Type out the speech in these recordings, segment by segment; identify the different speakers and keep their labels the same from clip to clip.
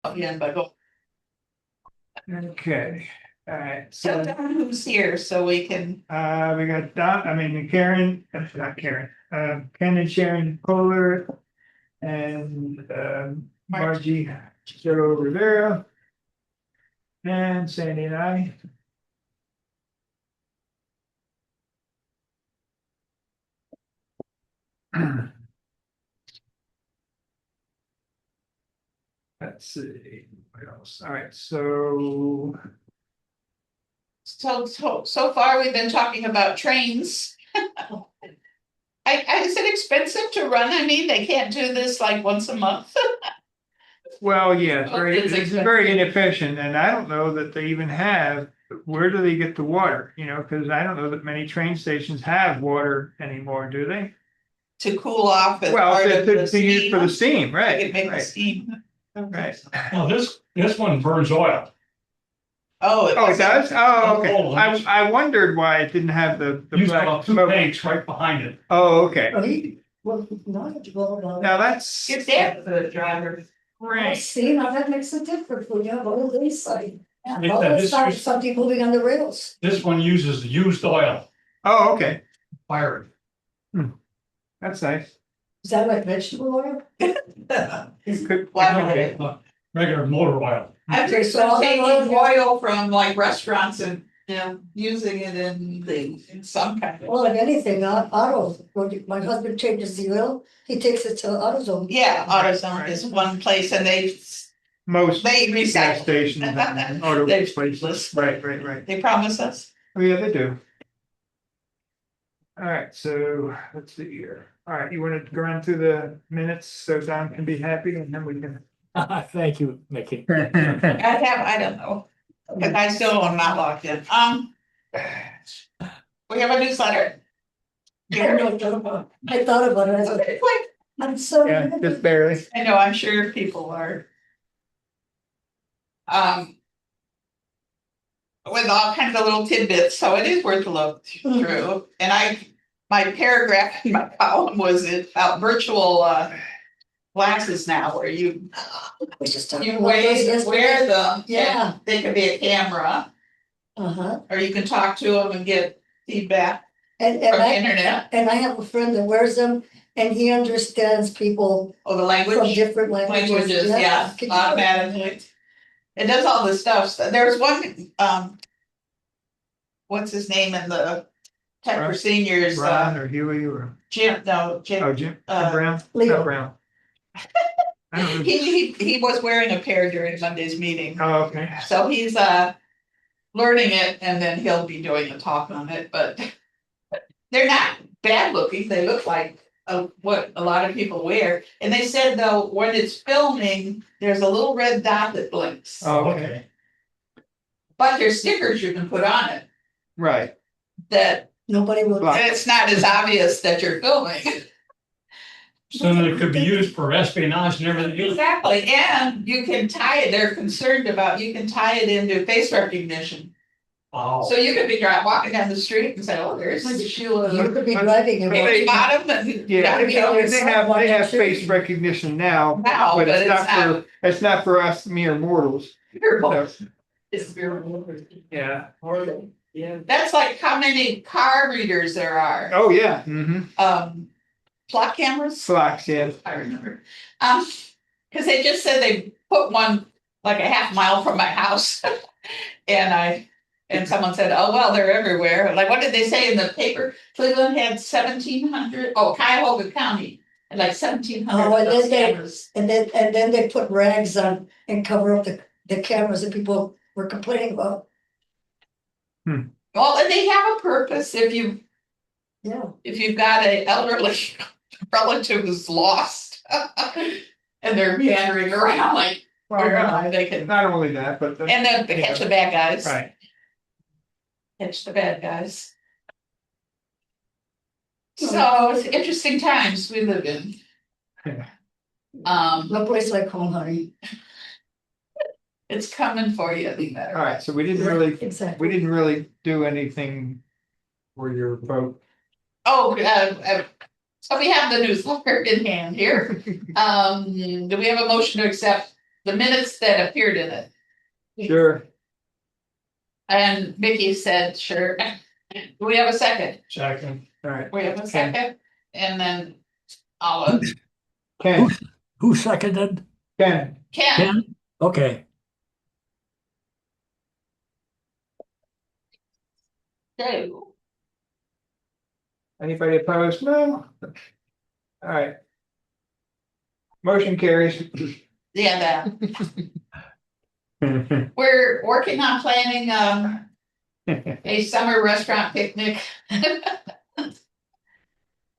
Speaker 1: Again, but go.
Speaker 2: Okay, all right,
Speaker 1: Tell
Speaker 2: so,
Speaker 1: Don who's here so we can,
Speaker 2: we got Karen, not Karen, Ken and Sharon Kohler. And, Margie Joe Rivera. And Sandy and I. Let's see, what else? All right, so
Speaker 1: so far we've been talking about trains. Is it expensive to run? I mean, they can't do this like once a month.
Speaker 2: well, yeah, it's very,
Speaker 1: It's
Speaker 2: it's very inefficient, and I don't know that they even have, where do they get the water? You know, because I don't know that many train stations have water anymore, do they?
Speaker 1: To cool off as
Speaker 2: Well,
Speaker 1: part of the
Speaker 2: to use for the
Speaker 1: steam.
Speaker 2: steam, right?
Speaker 1: They can make the
Speaker 2: Right,
Speaker 1: steam.
Speaker 2: right.
Speaker 3: Well, this one burns oil.
Speaker 1: Oh, it
Speaker 2: Oh, it
Speaker 1: wasn't-
Speaker 2: does? Oh, okay.
Speaker 3: Oh,
Speaker 2: I wondered why it didn't have the
Speaker 3: Used
Speaker 2: black
Speaker 3: about two
Speaker 2: smoke.
Speaker 3: tanks right behind it.
Speaker 2: Oh, okay.
Speaker 4: Well, not to go on.
Speaker 2: Now that's
Speaker 1: It's there for the driver.
Speaker 4: Well, see, now that makes a difference when you have all this side.
Speaker 3: It's
Speaker 4: All
Speaker 3: that
Speaker 4: this
Speaker 3: this
Speaker 4: side,
Speaker 3: is-
Speaker 4: something moving on the rails.
Speaker 3: This one uses used oil.
Speaker 2: Oh, okay.
Speaker 3: Fire
Speaker 2: That's nice.
Speaker 4: Is that like vegetable oil?
Speaker 2: Could-
Speaker 1: Wow.
Speaker 2: okay.
Speaker 3: regular motor oil.
Speaker 1: I've
Speaker 4: Okay,
Speaker 1: just
Speaker 4: so all
Speaker 1: been
Speaker 4: the
Speaker 1: taking
Speaker 4: oil-
Speaker 1: oil from like restaurants and, using it in some kind of.
Speaker 4: Well, like anything, auto, when my husband changes the oil, he takes it to AutoZone.
Speaker 1: Yeah, AutoZone is one place and
Speaker 2: Most
Speaker 1: they
Speaker 2: gas
Speaker 1: recycle.
Speaker 2: stations and auto
Speaker 1: They're
Speaker 2: places.
Speaker 1: useless.
Speaker 2: Right.
Speaker 1: They promise us.
Speaker 2: Oh, yeah, they do. All right, so let's see here. All right, you want to go run through the minutes so Don can be happy and then we can.
Speaker 5: Thank you, Mickey.
Speaker 1: I don't know, but I still am not logged in. We have a newsletter.
Speaker 4: I thought about it, I said,
Speaker 1: Okay.
Speaker 4: I'm so.
Speaker 2: Yeah, just barely.
Speaker 1: I know, I'm sure people are. With all kinds of little tidbits, so it is worth a look through, and my paragraph in my column was about virtual glasses now, where you
Speaker 4: We just talked about
Speaker 1: wear
Speaker 4: those yesterday.
Speaker 1: them.
Speaker 4: Yeah.
Speaker 1: and they could be a camera,
Speaker 4: Uh-huh,
Speaker 1: or you can talk to them and get feedback
Speaker 4: and
Speaker 1: from the
Speaker 4: I,
Speaker 1: internet,
Speaker 4: and I have a friend that wears them, and he understands people
Speaker 1: or the
Speaker 4: from
Speaker 1: language.
Speaker 4: different languages.
Speaker 1: Languages, yeah,
Speaker 4: Can you-
Speaker 1: automatically. It does all this stuff. So there's one, what's his name in the tech for
Speaker 2: Ron-
Speaker 1: seniors,
Speaker 2: Ron or Huey or,
Speaker 1: Jim, no,
Speaker 2: oh,
Speaker 1: Jim.
Speaker 2: Jim
Speaker 1: Uh,
Speaker 2: Brown?
Speaker 4: Leo.
Speaker 2: Not Brown. I don't know.
Speaker 1: He was wearing a pair during Monday's meeting,
Speaker 2: Oh, okay.
Speaker 1: so he's learning it and then he'll be doing the talk on it, but they're not bad looking. They look like what a lot of people wear. And they said though, when it's filming, there's a little red dot that blinks.
Speaker 2: Oh, okay.
Speaker 1: But there's stickers you can put on it
Speaker 2: Right.
Speaker 1: that
Speaker 4: Nobody will.
Speaker 2: Block.
Speaker 1: it's not as obvious that you're filming.
Speaker 3: So that it could be used for espionage and everything.
Speaker 1: Exactly, and you can tie it, they're concerned about, you can tie it into face recognition.
Speaker 3: Wow.
Speaker 1: So you could be walking down the street and say, oh, there's Sheila.
Speaker 4: You could be driving and.
Speaker 1: Maybe bottom and.
Speaker 2: Yeah,
Speaker 1: you know,
Speaker 2: they have face recognition now,
Speaker 1: Now,
Speaker 2: but it's not for us mere mortals. So,
Speaker 1: It's
Speaker 2: yeah.
Speaker 1: Yeah. That's like how many car readers there are.
Speaker 2: Oh, yeah.
Speaker 1: Plot cameras,
Speaker 2: Slacks, yeah.
Speaker 1: I remember. Cause they just said they put one like a half mile from my house. And someone said, oh, well, they're everywhere. Like, what did they say in the paper? Cleveland had 1,700, Cuyahoga County had like 1,700
Speaker 4: Oh, and
Speaker 1: of those
Speaker 4: then they-
Speaker 1: cameras.
Speaker 4: And then they put rags on and cover up the cameras that people were complaining about.
Speaker 1: Well, and they have a purpose if you've got an elderly relative who's lost. And they're meandering around like, where am I? They can,
Speaker 2: Not only that, but.
Speaker 1: and then they catch the bad guys.
Speaker 2: Right.
Speaker 1: Catch the bad guys. So it's interesting times we live in.
Speaker 2: Yeah.
Speaker 4: No place like home, honey.
Speaker 1: It's coming for you, no matter.
Speaker 2: All right, so we didn't
Speaker 4: Exactly.
Speaker 2: do anything for your vote.
Speaker 1: Oh, so we have the newsletter in hand here. Do we have a motion to accept the minutes that appeared in it.
Speaker 2: Sure.
Speaker 1: And Mickey said, sure. Do we have a second?
Speaker 3: Second.
Speaker 2: All right.
Speaker 1: We have a
Speaker 2: Ken.
Speaker 1: second, and then I'll,
Speaker 2: Ken,
Speaker 5: Who seconded?
Speaker 2: Ken,
Speaker 1: Ken,
Speaker 5: Ken? Okay.
Speaker 1: do.
Speaker 2: anybody opposed? No. All right. Motion carries.
Speaker 1: Yeah, we're working on planning, a summer restaurant picnic. And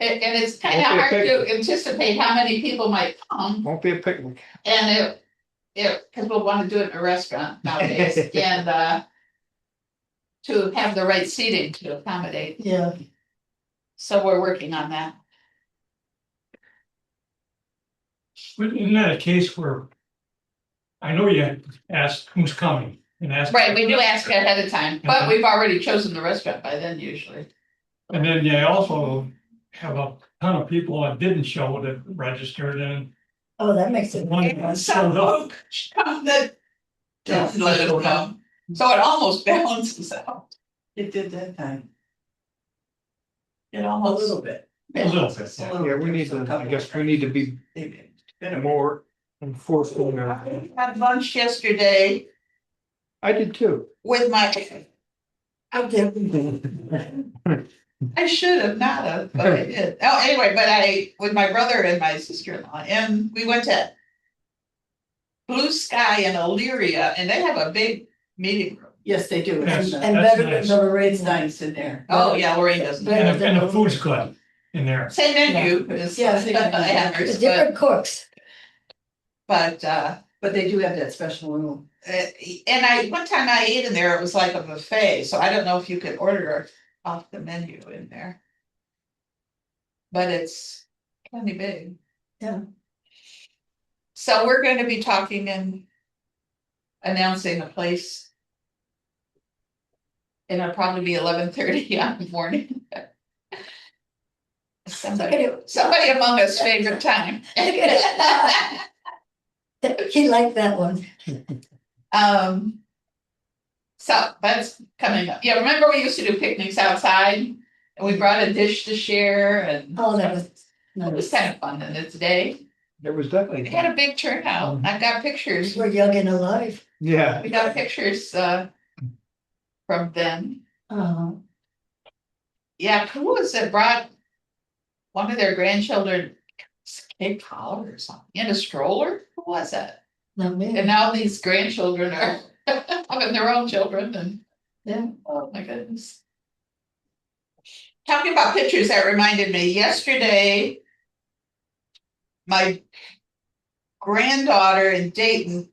Speaker 1: it's kind of
Speaker 2: Won't be a
Speaker 1: hard to
Speaker 2: picnic.
Speaker 1: anticipate how many people might come,
Speaker 2: Won't be a picnic.
Speaker 1: and because we'll want to do it in a restaurant nowadays, and to have the right seating to accommodate,
Speaker 4: Yeah,
Speaker 1: so we're working on that.
Speaker 3: But isn't that a case where I know you ask who's coming and ask.
Speaker 1: Right, we do ask ahead of time, but we've already chosen the restaurant by then usually.
Speaker 3: And then you also have a ton of people that didn't show that registered and
Speaker 4: oh, that makes it.
Speaker 3: one
Speaker 1: And
Speaker 3: that
Speaker 1: some
Speaker 3: showed up.
Speaker 1: folks come that don't let it come, so it almost balances out.
Speaker 6: It did that time,
Speaker 1: It
Speaker 6: a
Speaker 1: almost.
Speaker 6: little bit.
Speaker 3: A little bit,
Speaker 6: Just a
Speaker 3: yeah.
Speaker 6: little
Speaker 2: Yeah, we
Speaker 6: bit.
Speaker 2: need
Speaker 6: So a
Speaker 2: to, I
Speaker 6: couple
Speaker 2: guess we need to be
Speaker 6: Been
Speaker 2: more enforceful.
Speaker 1: Had lunch yesterday
Speaker 2: I did too.
Speaker 1: with my,
Speaker 4: Out there.
Speaker 1: I should have not have, but I did. Oh, anyway, but with my brother and my sister-in-law, and we went to Blue Sky in Elyria, and they have a big meeting room.
Speaker 6: Yes, they do.
Speaker 3: Yes.
Speaker 4: And
Speaker 3: That's
Speaker 4: better than
Speaker 3: nice.
Speaker 4: the
Speaker 6: It's
Speaker 4: Lorraine's
Speaker 6: nice in there.
Speaker 1: Oh, yeah, Lorraine doesn't.
Speaker 3: And the food's good in there.
Speaker 1: Same menu as
Speaker 6: Yeah, same menu.
Speaker 1: Hammers,
Speaker 4: It's different cooks.
Speaker 1: but
Speaker 6: But they do have that special room.
Speaker 1: and one time I ate in there, it was like a buffet, so I don't know if you could order off the menu in there. But it's plenty big.
Speaker 4: Yeah.
Speaker 1: So we're going to be talking and announcing a place. And it'll probably be 11:30 on the morning. Somebody among us favorite time.
Speaker 4: He liked that one.
Speaker 1: So that's coming up. Yeah, remember we used to do picnics outside? And we brought a dish to share, and
Speaker 4: Oh, that was.
Speaker 1: it was kind of fun in its day.
Speaker 2: It was
Speaker 1: We
Speaker 2: definitely.
Speaker 1: had a big turnout. I've got pictures.
Speaker 4: We're young and alive.
Speaker 2: Yeah.
Speaker 1: We got pictures from then. Yeah, who was it brought one of their grandchildren, Cape Cod or something, in a stroller? Who was that?
Speaker 4: Not me.
Speaker 1: And now these grandchildren are having their own children, and
Speaker 4: Yeah.
Speaker 1: oh my goodness. Talking about pictures, that reminded me, yesterday, my granddaughter in Dayton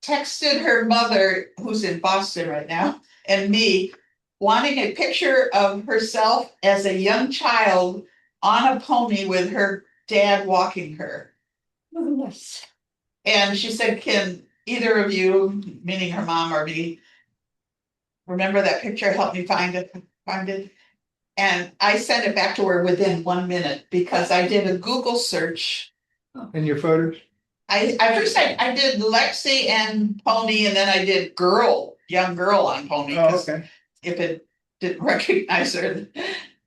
Speaker 1: texted her mother, who's in Boston right now, and me, wanting a picture of herself as a young child on a pony with her dad walking her.
Speaker 4: Oh, nice.
Speaker 1: And she said, can either of you, meaning her mom or me, remember that picture, help me find it? And I sent it back to her within 1 minute because I did a Google search.
Speaker 2: In your photos?
Speaker 1: I did Lexi and pony, and then I did young girl on pony.
Speaker 2: Oh,
Speaker 1: 'Cause
Speaker 2: okay.
Speaker 1: if it didn't recognize her,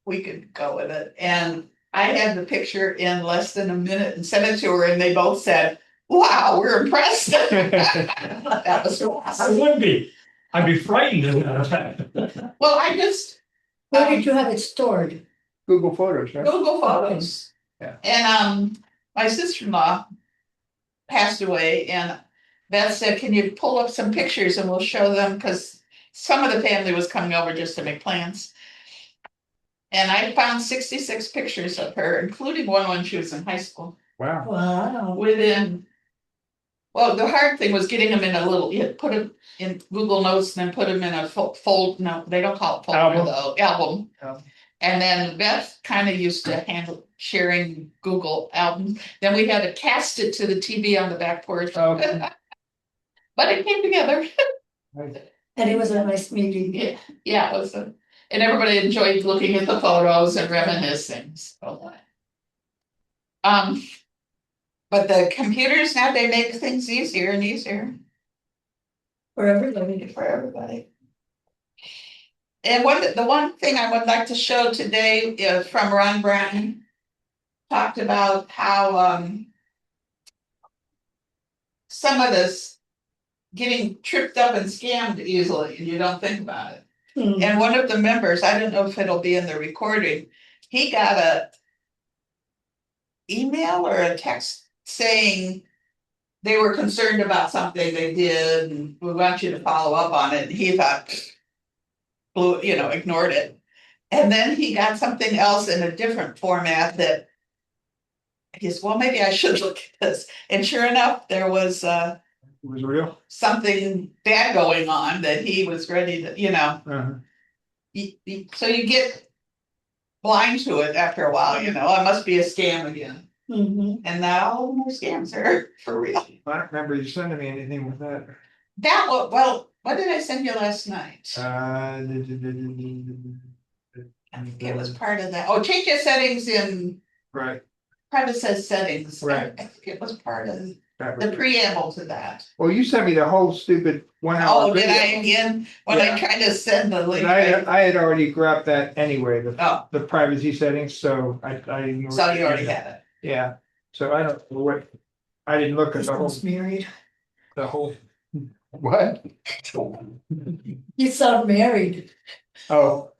Speaker 1: we could go with it. And I had the picture in less than a minute and sent it to her, and they both said, wow, we're impressed. That was
Speaker 3: I
Speaker 1: awesome.
Speaker 3: would be. I'd be frightened as a matter of fact.
Speaker 1: Well, I just
Speaker 4: Where did you have it stored?
Speaker 2: Google Photos, right?
Speaker 1: Google Photos.
Speaker 2: Yeah.
Speaker 1: And my sister-in-law passed away, and Beth said, can you pull up some pictures and we'll show them, because some of the family was coming over just to make plans. And I found 66 pictures of her, including one when she was in high school.
Speaker 2: Wow.
Speaker 4: Wow.
Speaker 1: Well, the hard thing was getting them in a little, you had put them in Google Notes and then put them in a fold, no, they don't call it folder
Speaker 2: Album.
Speaker 1: though, album.
Speaker 2: Album.
Speaker 1: And then Beth kind of used to handle sharing Google albums. Then we had to cast it to the TV on the back porch.
Speaker 2: Okay.
Speaker 1: But it came together.
Speaker 4: And it was a nice meeting.
Speaker 1: Yeah, it was, and everybody enjoyed looking at the photos and reminiscing. So, But the computers now, they make things easier and easier
Speaker 4: For everybody.
Speaker 1: for everybody. And the one thing I would like to show today from Ron Brown talked about how some of this getting tripped up and scammed easily and you don't think about it.
Speaker 4: Hmm.
Speaker 1: And one of the members, I don't know if it'll be in the recording, he got a email or a text saying they were concerned about something they did and we want you to follow up on it. And he thought, ignored it. And then he got something else in a different format that he said, well, maybe I should look at this. And sure enough, there was
Speaker 2: It was real.
Speaker 1: something bad going on that he was ready to,
Speaker 2: Uh-huh.
Speaker 1: so you get blind to it after a while, it must be a scam again.
Speaker 4: Mhm.
Speaker 1: And now all more scams are for real.
Speaker 2: I don't remember you sending me anything with that.
Speaker 1: That was, well, what did I send you last night?
Speaker 2: Uh,
Speaker 1: I think it was part of that. Oh, change your settings in
Speaker 2: Right.
Speaker 1: private says settings.
Speaker 2: Right.
Speaker 1: I think it was part of
Speaker 2: That
Speaker 1: the
Speaker 2: was-
Speaker 1: preamble to that.
Speaker 2: Well, you sent me the whole stupid 1 hour.
Speaker 1: Oh, did I
Speaker 2: video.
Speaker 1: again? When I
Speaker 2: Yeah.
Speaker 1: tried to send the link.
Speaker 2: And I had already grabbed that anyway,
Speaker 1: Oh,
Speaker 2: the privacy settings, so I ignored.
Speaker 1: so you already had it.
Speaker 2: Yeah, so I don't know what, I didn't look at the whole,
Speaker 4: Sounds married.
Speaker 2: what?
Speaker 4: You sound married.
Speaker 2: Oh,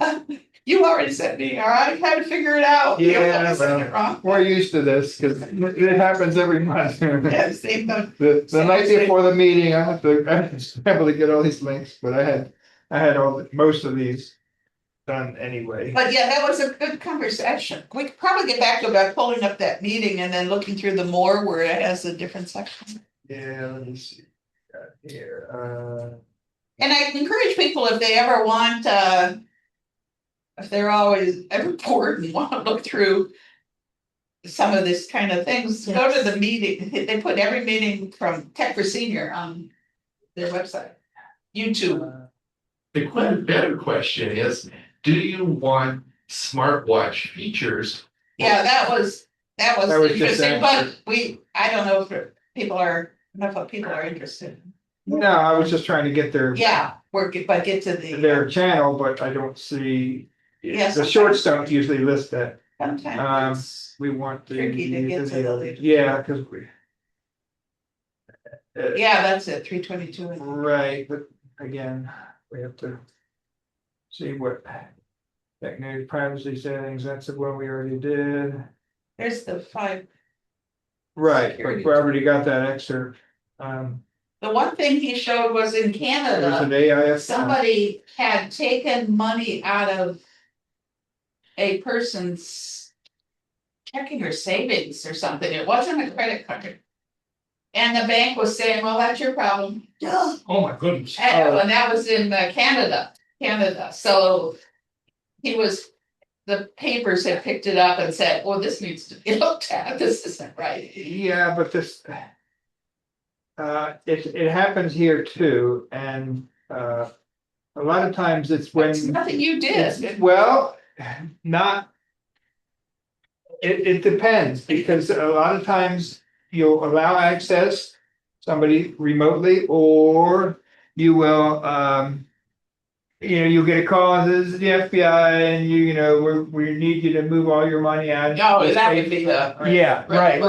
Speaker 1: You already sent me, all right, had to figure it out. You
Speaker 2: Yeah,
Speaker 1: always sent
Speaker 2: well.
Speaker 1: it wrong.
Speaker 2: we're used to this, cause it happens every month.
Speaker 1: Yeah, same thing.
Speaker 2: The night before the meeting, I have to scramble to get all these links, but I had most of these done anyway.
Speaker 1: But yeah, that was a good conversation. We could probably get back to about pulling up that meeting and then looking through the more where it has the different sections.
Speaker 2: Yeah, let me see. Got here,
Speaker 1: And I encourage people if they ever want, if they're always ever bored and want to look through some of this kind of things, go to the meeting. They put every meeting from Tech for Senior on their website, YouTube.
Speaker 7: The better question is, do you want smartwatch features?
Speaker 1: Yeah, that was
Speaker 2: That was just
Speaker 1: interesting,
Speaker 2: answered.
Speaker 1: but I don't know if enough of people are interested.
Speaker 2: No, I was just trying to get
Speaker 1: Yeah, get to the.
Speaker 2: their channel, but I don't see.
Speaker 1: Yes.
Speaker 2: The shorts don't usually list that.
Speaker 1: Sometimes
Speaker 2: We want the.
Speaker 1: Tricky to get to the
Speaker 2: video.
Speaker 1: later.
Speaker 2: Yeah, cause we.
Speaker 1: yeah, that's it, 322.
Speaker 2: Right, but again, we have to. See what. Technical privacy settings, that's the one we already did.
Speaker 1: There's the 5.
Speaker 2: Right, but
Speaker 1: Security.
Speaker 2: we already got that excerpt.
Speaker 1: The one thing he showed was in
Speaker 2: It was
Speaker 1: Canada,
Speaker 2: an AIS.
Speaker 1: somebody had taken money out of a person's checking or savings or something. It wasn't a credit card. And the bank was saying, well, that's your problem.
Speaker 4: Yeah.
Speaker 3: Oh, my goodness.
Speaker 1: And that was in Canada. So the papers had picked it up and said, well, this needs to be looked at. This isn't right.
Speaker 2: Yeah, but this. It happens here too, and a lot of times it's when.
Speaker 1: It's nothing you did.
Speaker 2: Well, not. It depends, because a lot of times you'll allow access somebody remotely, or you will, you'll get a call, this is the FBI, and we need you to move all your money out.
Speaker 1: No, that would be the.
Speaker 2: Yeah, right.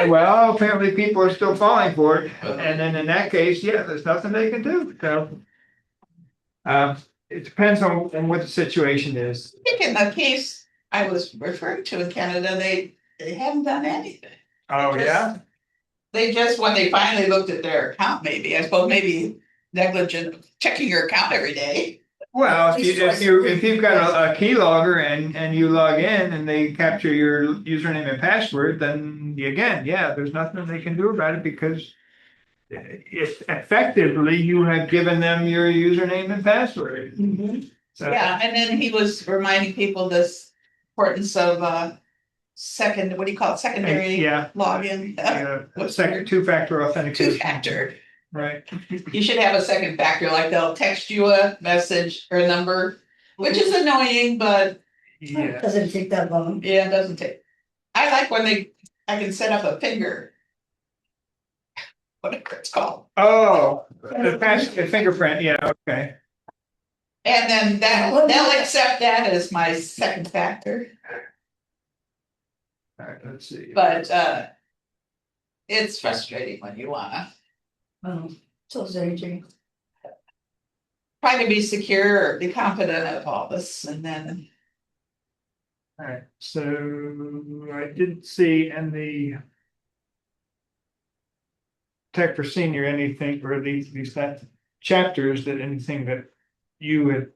Speaker 2: Well, apparently people are still falling for it, and then in that case, yeah, there's nothing they can do, so. It depends on what the situation is.
Speaker 1: I think in the case I was referring to in Canada, they haven't done anything.
Speaker 2: Oh, yeah?
Speaker 1: They just, when they finally looked at their account, maybe, I suppose, maybe negligent checking your account every day.
Speaker 2: Well, if you've got a keylogger and you log in and they capture your username and password, then again, yeah, there's nothing they can do about it, because it's effectively you have given them your username and password. So,
Speaker 1: Yeah, and then he was reminding people this importance of what do you call it, secondary
Speaker 2: yeah,
Speaker 1: login.
Speaker 2: second two-factor authentication.
Speaker 1: 2-factor.
Speaker 2: Right.
Speaker 1: You should have a second factor, like they'll text you a message or a number, which is annoying, but
Speaker 2: Yeah.
Speaker 4: Doesn't take that long.
Speaker 1: yeah, it doesn't take. I like when I can set up a finger whatever it's called.
Speaker 2: Oh, the fingerprint, yeah, okay.
Speaker 1: And then they'll accept that as my second factor,
Speaker 2: All right, let's see.
Speaker 1: but it's frustrating when you wanna
Speaker 4: So is AJ.
Speaker 1: try to be secure or be confident of all this, and then
Speaker 2: All right, so I didn't see in the Tech for Senior anything, or these that chapters that anything that you had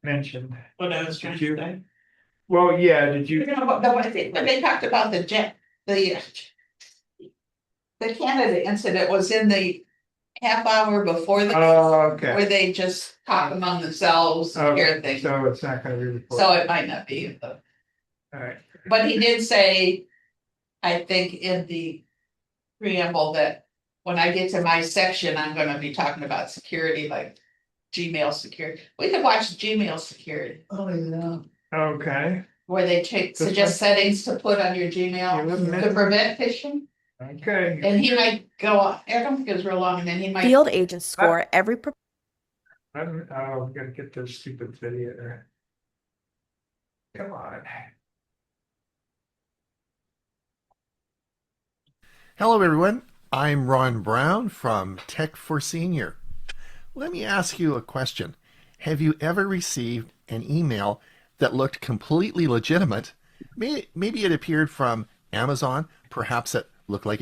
Speaker 2: mentioned.
Speaker 3: But I was
Speaker 2: Did you? Well, yeah, did you?
Speaker 1: when they talked about the candidate incident was in the half hour before the,
Speaker 2: Oh, okay.
Speaker 1: where they just talk among themselves and hear
Speaker 2: Okay,
Speaker 1: things,
Speaker 2: so it's not gonna be recorded.
Speaker 1: so it might not be.
Speaker 2: All right,
Speaker 1: But he did say, I think in the preamble, that when I get to my section, I'm gonna be talking about security, like Gmail security. We could watch Gmail security,
Speaker 4: Oh, yeah.
Speaker 2: okay,
Speaker 1: where they
Speaker 2: That's
Speaker 1: suggest settings to put on your
Speaker 2: Give
Speaker 1: Gmail
Speaker 2: it a
Speaker 1: to
Speaker 2: minute.
Speaker 1: prevent phishing.
Speaker 2: okay.
Speaker 1: And he might go on, I don't think it was real long, and then he might.
Speaker 8: Field agents score every
Speaker 2: Oh, we gotta get this stupid video there. Come on.
Speaker 9: Hello, everyone. I'm Ron Brown from Tech for Senior. Let me ask you a question. Have you ever received an email that looked completely legitimate? Maybe it appeared from Amazon. Perhaps it looked like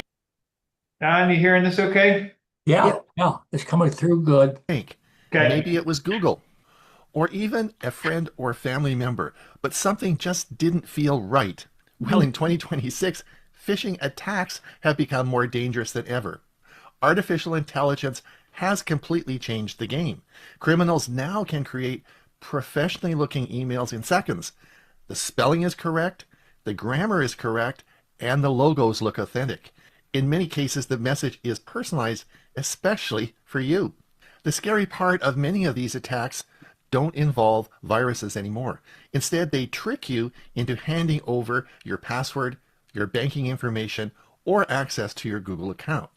Speaker 2: Don, you hearing this okay?
Speaker 5: Yeah, yeah, it's coming through good.
Speaker 9: a bank.
Speaker 2: Okay.
Speaker 9: Maybe it was Google or even a friend or family member, but something just didn't feel right. Well, in 2026, phishing attacks have become more dangerous than ever. Artificial intelligence has completely changed the game. Criminals now can create professionally looking emails in seconds. The spelling is correct, the grammar is correct, and the logos look authentic. In many cases, the message is personalized, especially for you. The scary part of many of these attacks don't involve viruses anymore. Instead, they trick you into handing over your password, your banking information, or access to your Google account.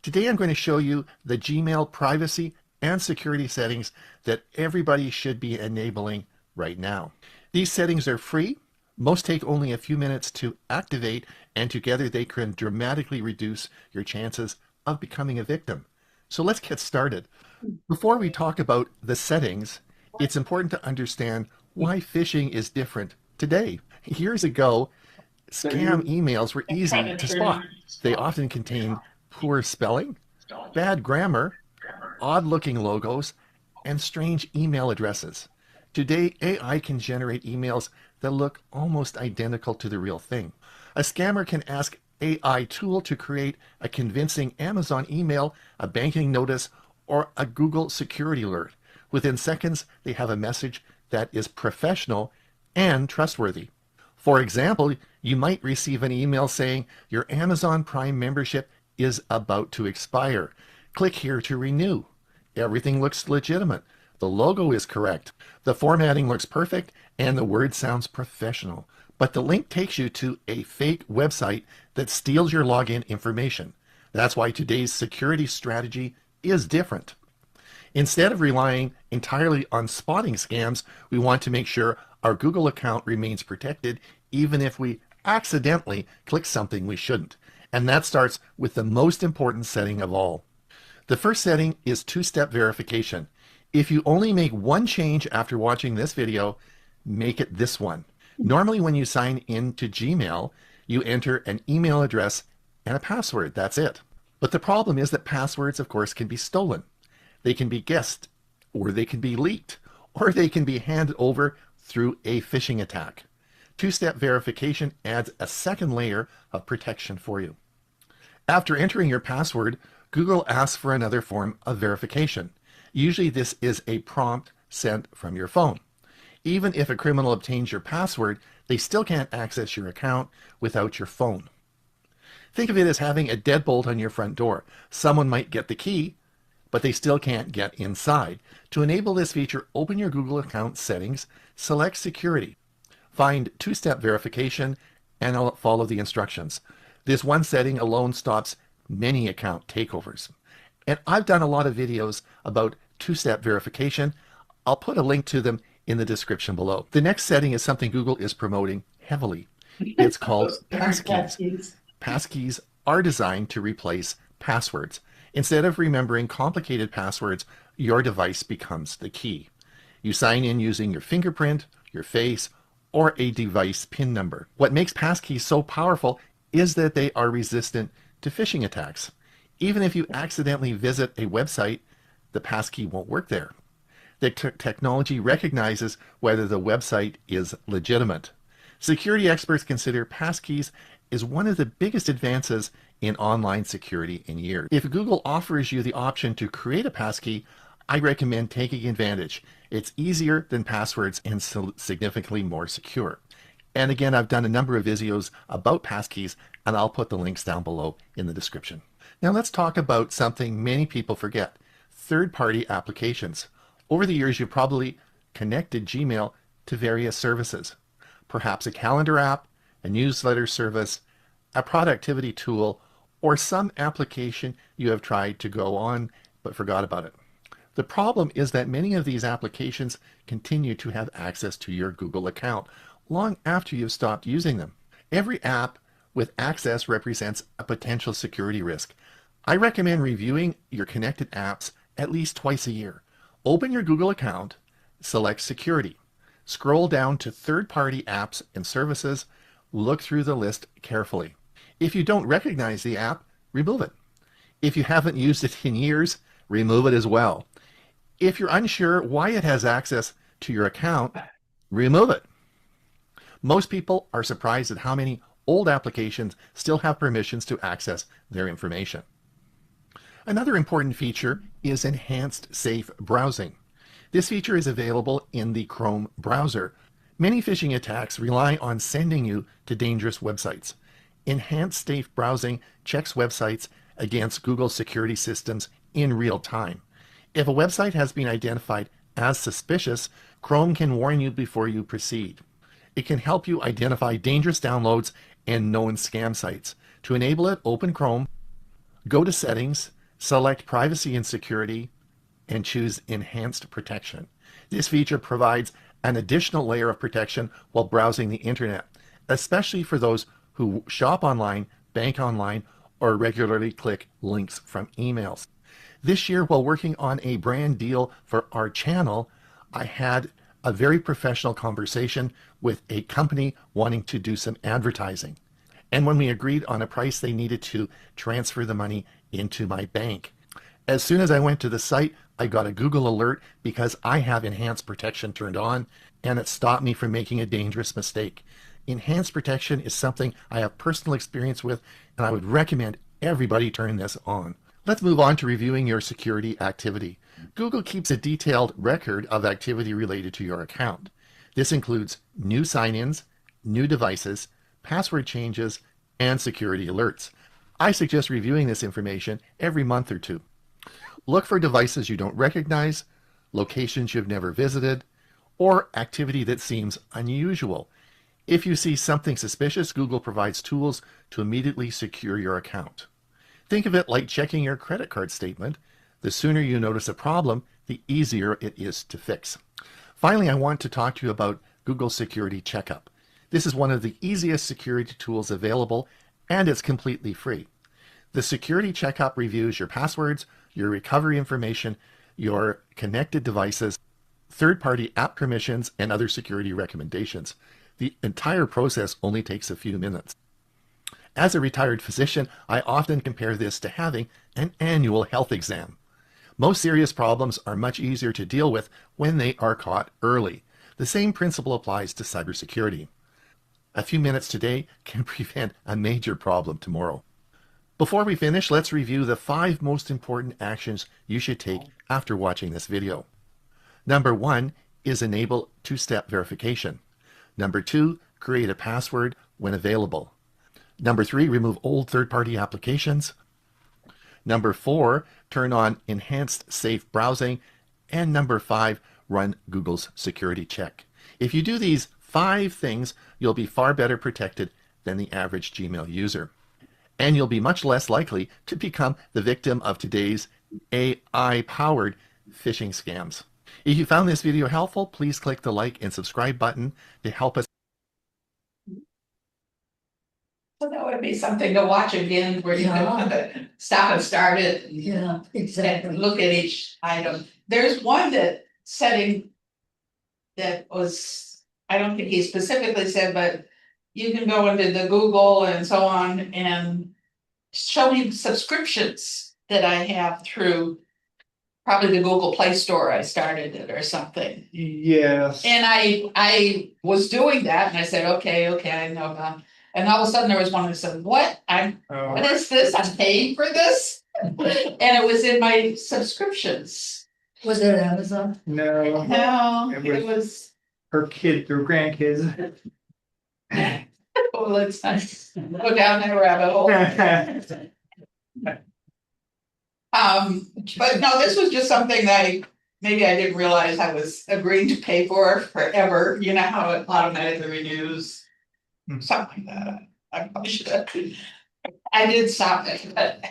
Speaker 9: Today, I'm going to show you the Gmail privacy and security settings that everybody should be enabling right now. These settings are free. Most take only a few minutes to activate, and together they can dramatically reduce your chances of becoming a victim. So let's get started. Before we talk about the settings, it's important to understand why phishing is different today. Years ago, scam emails were easy to spot. They often contained poor spelling, bad grammar, odd-looking logos, and strange email addresses. Today, AI can generate emails that look almost identical to the real thing. A scammer can ask AI tool to create a convincing Amazon email, a banking notice, or a Google security alert. Within seconds, they have a message that is professional and trustworthy. For example, you might receive an email saying your Amazon Prime membership is about to expire. Click here to renew. Everything looks legitimate. The logo is correct. The formatting looks perfect and the word sounds professional. But the link takes you to a fake website that steals your login information. That's why today's security strategy is different. Instead of relying entirely on spotting scams, we want to make sure our Google account remains protected even if we accidentally click something we shouldn't. And that starts with the most important setting of all. The first setting is two-step verification. If you only make one change after watching this video, make it this one. Normally when you sign in to Gmail, you enter an email address and a password. That's it. But the problem is that passwords, of course, can be stolen. They can be guessed, or they can be leaked, or they can be handed over through a phishing attack. Two-step verification adds a second layer of protection for you. After entering your password, Google asks for another form of verification. Usually this is a prompt sent from your phone. Even if a criminal obtains your password, they still can't access your account without your phone. Think of it as having a deadbolt on your front door. Someone might get the key, but they still can't get inside. To enable this feature, open your Google account settings, select security, find two-step verification, and follow the instructions. This one setting alone stops many account takeovers. And I've done a lot of videos about two-step verification. I'll put a link to them in the description below. The next setting is something Google is promoting heavily. It's called passkeys. Passkeys are designed to replace passwords. Instead of remembering complicated passwords, your device becomes the key. You sign in using your fingerprint, your face, or a device PIN number. What makes passkeys so powerful is that they are resistant to phishing attacks. Even if you accidentally visit a website, the passkey won't work there. The technology recognizes whether the website is legitimate. Security experts consider passkeys is one of the biggest advances in online security in years. If Google offers you the option to create a passkey, I recommend taking advantage. It's easier than passwords and significantly more secure. And again, I've done a number of videos about passkeys, and I'll put the links down below in the description. Now let's talk about something many people forget: third-party applications. Over the years, you've probably connected Gmail to various services, perhaps a calendar app, a newsletter service, a productivity tool, or some application you have tried to go on but forgot about it. The problem is that many of these applications continue to have access to your Google account long after you've stopped using them. Every app with access represents a potential security risk. I recommend reviewing your connected apps at least twice a year. Open your Google account, select Security. Scroll down to third-party apps and services. Look through the list carefully. If you don't recognize the app, remove it. If you haven't used it in years, remove it as well. If you're unsure why it has access to your account, remove it. Most people are surprised at how many old applications still have permissions to access their information. Another important feature is enhanced safe browsing. This feature is available in the Chrome browser. Many phishing attacks rely on sending you to dangerous websites. Enhanced safe browsing checks websites against Google security systems in real time. If a website has been identified as suspicious, Chrome can warn you before you proceed. It can help you identify dangerous downloads and known scam sites. To enable it, open Chrome, go to Settings, select Privacy and Security, and choose Enhanced Protection. This feature provides an additional layer of protection while browsing the internet, especially for those who shop online, bank online, or regularly click links from emails. This year, while working on a brand deal for our channel, I had a very professional conversation with a company wanting to do some advertising. And when we agreed on a price, they needed to transfer the money into my bank. As soon as I went to the site, I got a Google alert because I have enhanced protection turned on, and it stopped me from making a dangerous mistake. Enhanced protection is something I have personal experience with, and I would recommend everybody turn this on. Let's move on to reviewing your security activity. Google keeps a detailed record of activity related to your account. This includes new sign-ins, new devices, password changes, and security alerts. I suggest reviewing this information every month or two. Look for devices you don't recognize, locations you've never visited, or activity that seems unusual. If you see something suspicious, Google provides tools to immediately secure your account. Think of it like checking your credit card statement. The sooner you notice a problem, the easier it is to fix. Finally, I want to talk to you about Google Security Checkup. This is one of the easiest security tools available, and it's completely free. The Security Checkup reviews your passwords, your recovery information, your connected devices, third-party app permissions, and other security recommendations. The entire process only takes a few minutes. As a retired physician, I often compare this to having an annual health exam. Most serious problems are much easier to deal with when they are caught early. The same principle applies to cybersecurity. A few minutes today can prevent a major problem tomorrow. Before we finish, let's review the 5 most important actions you should take after watching this video. Number 1 is enable two-step verification. Number 2, create a password when available. Number 3, remove old third-party applications. Number 4, turn on enhanced safe browsing. And number 5, run Google's security check. If you do these 5 things, you'll be far better protected than the average Gmail user. and you'll be much less likely to become the victim of today's AI-powered phishing scams. If you found this video helpful, please click the like and subscribe button to help us.
Speaker 1: So that would be something to watch again, where you
Speaker 4: Yeah.
Speaker 1: can stop and start it. And
Speaker 4: Yeah, exactly.
Speaker 1: look at each item. There's one setting that was, I don't think he specifically said, but you can go into the Google and so on and show me subscriptions that I have through probably the Google Play Store. I started it or something.
Speaker 2: Yes.
Speaker 1: And I was doing that and I said, okay, I know about. And all of a sudden there was one that said, what
Speaker 2: Oh,
Speaker 1: is this? I'm paying for this? And it was in my subscriptions.
Speaker 4: Was it Amazon?
Speaker 2: no,
Speaker 1: No,
Speaker 2: It
Speaker 1: it was,
Speaker 2: her kids, her grandkids.
Speaker 1: well, let's not go down that rabbit hole. But no, this was just something that maybe I didn't realize I was agreeing to pay for forever. You know how it automatically renews, something like that. I probably should have. I did stop it, but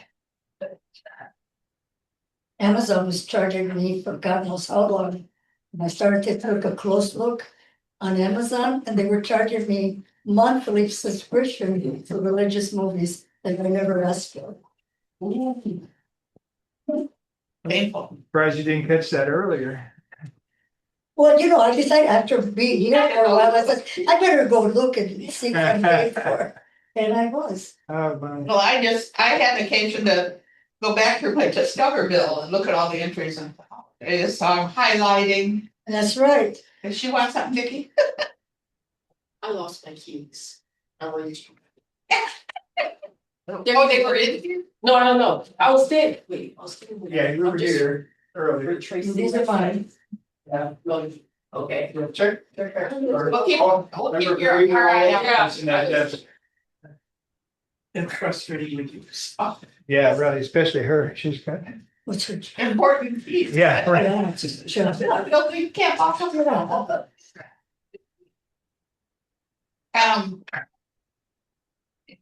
Speaker 4: Amazon was charging me for God knows how long. And I started to take a close look on Amazon and they were charging me monthly subscription for religious movies that I never asked for.
Speaker 1: painful.
Speaker 2: Surprised you didn't catch that earlier.
Speaker 4: Well, I decided after being here for a while, I said, I better go look and see what I'm paying for. And I was.
Speaker 2: Oh, my.
Speaker 1: Well, I had occasion to go back through my Discover bill and look at all the entries and so I'm highlighting.
Speaker 4: That's right.
Speaker 1: Does she want something, Vicki?
Speaker 8: I lost my keys. I were
Speaker 1: Oh, they were in here?
Speaker 8: No. I was there. Wait, I was there.
Speaker 2: Yeah, you were here earlier.
Speaker 8: Retracing.
Speaker 4: These are mine.
Speaker 8: Yeah, no, okay.
Speaker 2: Check.
Speaker 1: Well, keep
Speaker 2: Remember
Speaker 1: your
Speaker 2: we
Speaker 1: car
Speaker 2: were
Speaker 1: out.
Speaker 2: passing that desk.
Speaker 3: And frustrating with you.
Speaker 2: Yeah, really, especially her. She's got.
Speaker 4: What's her?
Speaker 1: Important piece.
Speaker 2: Yeah, right.
Speaker 4: Yeah, sure.
Speaker 1: No, you can't walk up it all.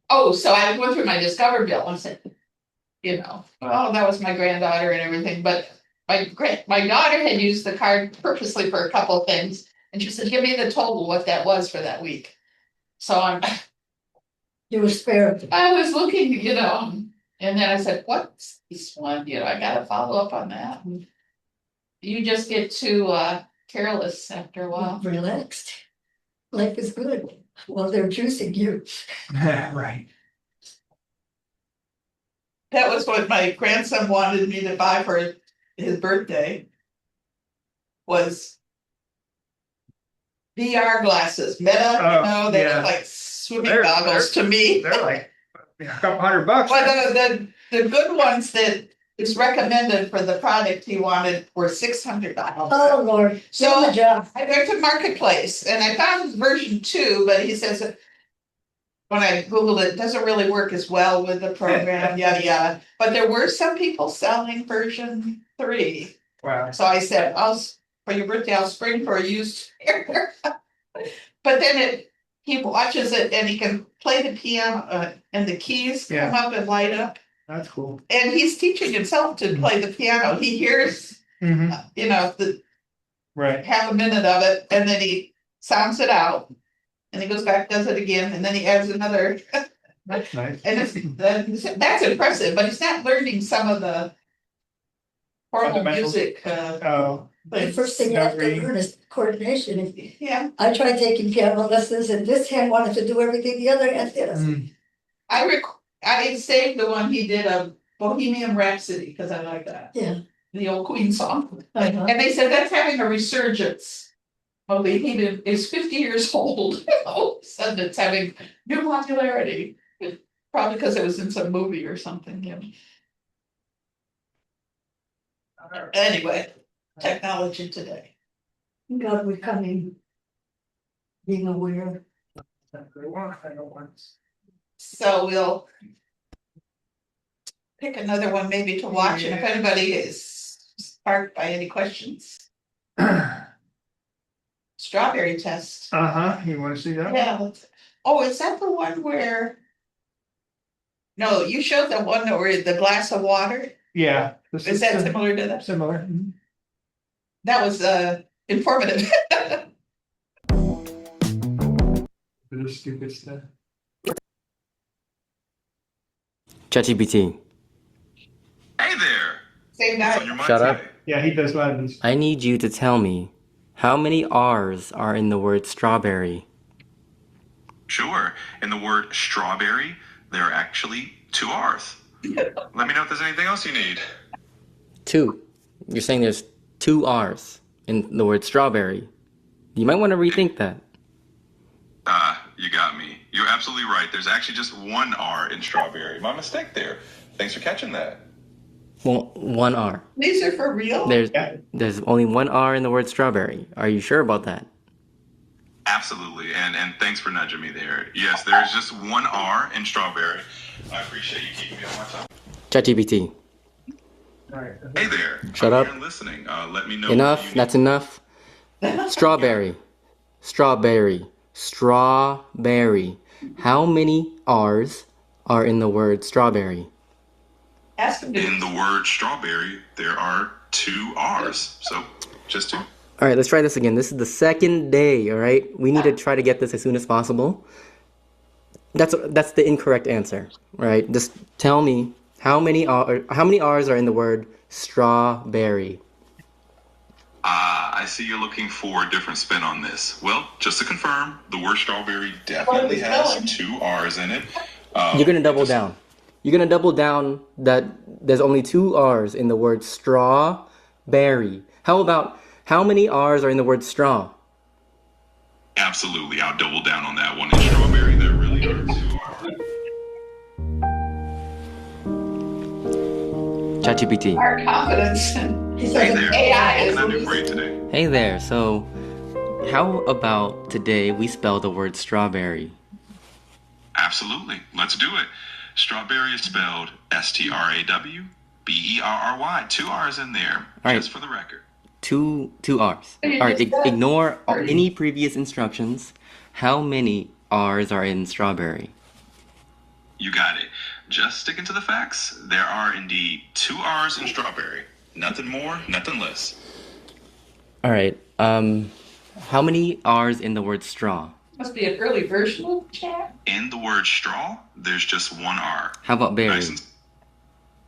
Speaker 1: Oh, so I went through my Discover bill and said, oh, that was my granddaughter and everything, but my daughter had used the card purposely for a couple of things, and she said, give me the total, what that was for that week. So
Speaker 4: You were spared.
Speaker 1: I was looking, and then I said, what's this one, I gotta follow up on that. And you just get too careless after a while.
Speaker 4: Relaxed. Life is good. Well, they're juicing you.
Speaker 2: Right.
Speaker 1: That was what my grandson wanted me to buy for his birthday. Was VR glasses, Meta, they
Speaker 2: yeah.
Speaker 1: look like swimming
Speaker 2: They're-
Speaker 1: goggles to me.
Speaker 2: They're like a couple $100.
Speaker 1: Well, the good ones that is recommended for the product he wanted were $600.
Speaker 4: Oh, Lord.
Speaker 1: So-
Speaker 4: So, job.
Speaker 1: I went to Marketplace and I found version 2, but he says when I Googled it, doesn't really work as well with the program, yada, yada. But there were some people selling version 3.
Speaker 2: Wow.
Speaker 1: So I said, for your birthday, I'll spring for a used pair. But then he watches it and he can play the piano and the keys come up and light up.
Speaker 2: That's cool.
Speaker 1: And he's teaching himself to play the piano. He hears, the
Speaker 2: Right.
Speaker 1: half a minute of it, and then he sounds it out. And he goes back, does it again, and then he adds another.
Speaker 2: That's nice.
Speaker 1: And that's impressive, but he's not learning some of the formal
Speaker 2: Fundamentals.
Speaker 1: music.
Speaker 2: Oh,
Speaker 4: The first thing you have to learn is coordination.
Speaker 1: Yeah,
Speaker 4: I tried taking piano lessons and this hand wanted to do everything the other hand did.
Speaker 1: I saved the one he did of Bohemian Rhapsody because I like that.
Speaker 4: Yeah.
Speaker 1: The old Queen song.
Speaker 4: Uh-huh.
Speaker 1: And they said that's having a resurgence. Bohemian is 50 years old. All of a sudden it's having new popularity. Probably because it was in some movie or something. Anyway, technology today.
Speaker 4: God, we're coming. Being aware.
Speaker 1: So we'll pick another one maybe to watch, and if anybody is sparked by any questions. Strawberry test.
Speaker 2: You wanna see that?
Speaker 1: Yeah. Oh, is that the one where No, you showed the one where the glass of water.
Speaker 2: Yeah. This
Speaker 1: Is that similar to that?
Speaker 2: similar? Mhm.
Speaker 1: That was informative.
Speaker 2: Bit of stupid stuff.
Speaker 10: ChatGPT,
Speaker 7: Hey there.
Speaker 1: Same
Speaker 7: What's on
Speaker 1: guy.
Speaker 7: your mind
Speaker 10: Shut up.
Speaker 7: today?
Speaker 2: Yeah, he does a lot of these.
Speaker 10: I need you to tell me how many R's are in the word strawberry?
Speaker 11: Sure. In the word strawberry, there are actually 2 R's. Let me know if there's anything else you need.
Speaker 10: 2. You're saying there's 2 R's in the word strawberry. You might want to rethink that.
Speaker 11: You got me. You're absolutely right. There's actually just 1 R in strawberry. My mistake there. Thanks for catching that.
Speaker 10: Well, 1 R.
Speaker 1: These are for real?
Speaker 10: There's only 1 R in the word strawberry. Are you sure about that?
Speaker 11: Absolutely. And thanks for nudging me there. Yes, there is just 1 R in strawberry. I appreciate you keeping me on my toes.
Speaker 10: ChatGPT,
Speaker 2: All right.
Speaker 11: Hey there.
Speaker 10: Shut
Speaker 11: I'm
Speaker 10: up.
Speaker 11: here and listening. Let me know.
Speaker 10: enough.
Speaker 11: if you need-
Speaker 10: That's enough. Strawberry. Strawberry. Strawberry. How many R's are in the word strawberry?
Speaker 1: Ask him to.
Speaker 11: In the word strawberry, there are 2 R's. So just 2.
Speaker 10: All right, let's try this again. This is the second day, all right? We need to try to get this as soon as possible. That's the incorrect answer, right? Just tell me how many R's are in the word strawberry?
Speaker 11: I see you're looking for a different spin on this. Well, just to confirm, the word strawberry definitely has 2 R's in it.
Speaker 10: You're gonna double down. You're gonna double down that there's only 2 R's in the word strawberry. How about how many R's are in the word straw?
Speaker 11: Absolutely, I'll double down on that one. In strawberry, there really are 2 R's.
Speaker 10: ChatGPT.
Speaker 1: Our confidence. He
Speaker 11: Hey
Speaker 1: says
Speaker 11: there.
Speaker 1: AI
Speaker 11: What
Speaker 1: is
Speaker 11: can I do
Speaker 1: losing.
Speaker 11: for you today?
Speaker 10: Hey there. So, how about today we spell the word strawberry?
Speaker 11: Absolutely, let's do it. Strawberry is spelled STRAWBERRY. 2 R's in there,
Speaker 10: right.
Speaker 11: just for the record.
Speaker 10: Two R's. All right. Ignore any previous instructions. How many R's are in strawberry?
Speaker 11: You got it. Just sticking to the facts. There are indeed 2 R's in strawberry. Nothing more, nothing less.
Speaker 10: All right. How many R's in the word straw?
Speaker 1: Must be an early version of chat.
Speaker 11: In the word straw, there's just 1 R.
Speaker 10: How about berry?
Speaker 11: Nice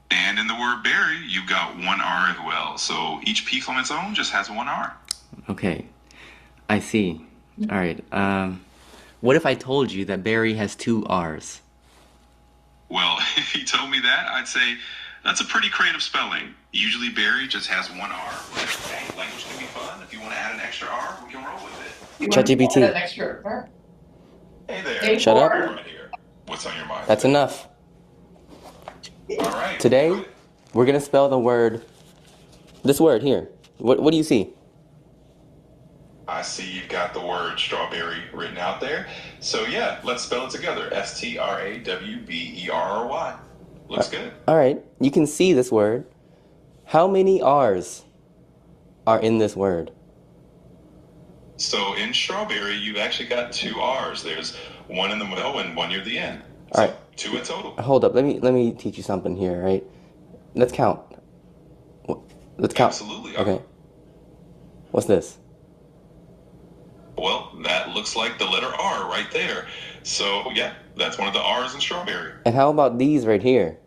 Speaker 11: and in the word berry, you've got 1 R as well. So each piece on its own just has 1 R.
Speaker 10: Okay. I see. All right. What if I told you that berry has 2 R's?
Speaker 11: Well, if you told me that, I'd say that's a pretty creative spelling. Usually berry just has 1 R, but hey, language can be fun. If you want to add an extra R, we can roll with it.
Speaker 1: You want
Speaker 10: ChatGPT.
Speaker 1: to add an extra part?
Speaker 11: Hey there.
Speaker 1: Hey,
Speaker 10: Shut up.
Speaker 11: Right here. What's on your mind?
Speaker 10: That's enough.
Speaker 11: All right.
Speaker 10: Today, we're gonna spell the word. This word here. What do you see?
Speaker 11: I see you've got the word strawberry written out there. So yeah, let's spell it together. STRAWBERRY. Looks good.
Speaker 10: All right. You can see this word. How many R's are in this word?
Speaker 11: So in strawberry, you've actually got 2 R's. There's 1 in the middle and 1 near the end. So
Speaker 10: All right.
Speaker 11: 2 in total.
Speaker 10: Hold up. Let me teach you something here, right? Let's count. Let's count.
Speaker 11: Absolutely.
Speaker 10: Okay. What's this?
Speaker 11: Well, that looks like the letter R right there. So yeah, that's one of the R's in strawberry.
Speaker 10: And how about these right here?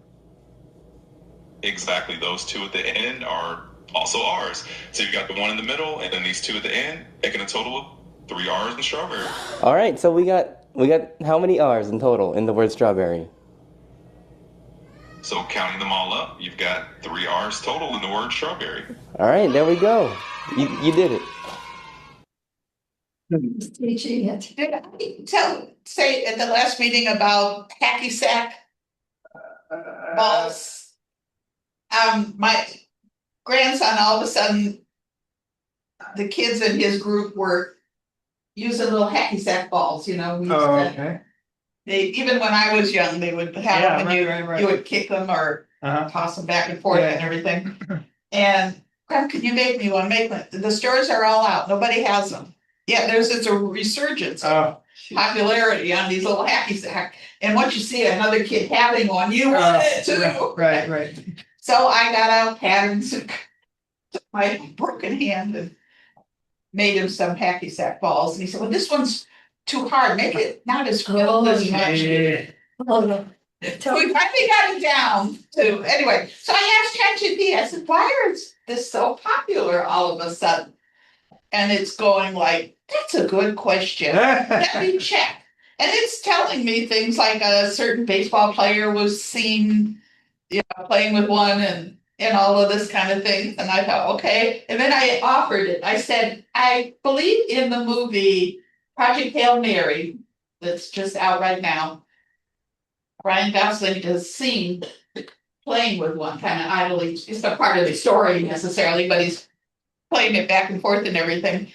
Speaker 11: Exactly. Those 2 at the end are also R's. So you've got the 1 in the middle and then these 2 at the end, making a total of 3 R's in strawberry.
Speaker 10: All right. So we got how many R's in total in the word strawberry?
Speaker 11: So counting them all up, you've got 3 R's total in the word strawberry.
Speaker 10: All right. There we go. You did it.
Speaker 4: He's teaching it.
Speaker 1: Did I say at the last meeting about hacky sack balls? My grandson, all of a sudden, the kids in his group were using little hacky sack balls, we used
Speaker 2: Oh,
Speaker 1: to-
Speaker 2: okay.
Speaker 1: They, even when I was young, they would have
Speaker 2: Yeah,
Speaker 1: them and
Speaker 2: right.
Speaker 1: you would kick them or
Speaker 2: Uh-huh.
Speaker 1: toss them back and forth
Speaker 2: Yeah.
Speaker 1: and everything. And, Grandma, can you make me one? Make one. The stores are all out. Nobody has them. Yeah, it's a resurgence.
Speaker 2: Oh,
Speaker 1: popularity on these little hacky sack. And once you see another kid having one, you want it too.
Speaker 2: Right.
Speaker 1: So I got out patterns and took my broken hand and made him some hacky sack balls. And he said, well, this one's too hard. Make it not as filled as much.
Speaker 4: Oh, no.
Speaker 1: So we finally got it down to, anyway, so I asked ChatGPT, I said, why is this so popular all of a sudden? And it's going like, that's a good question. Let me check. And it's telling me things like a certain baseball player was seen, playing with one and all of this kind of thing. And I thought, okay. And then I offered it. I said, I believe in the movie Project Hail Mary that's just out right now. Ryan Gosling is seen playing with one kind of idly. It's not part of the story necessarily, but he's playing it back and forth and everything.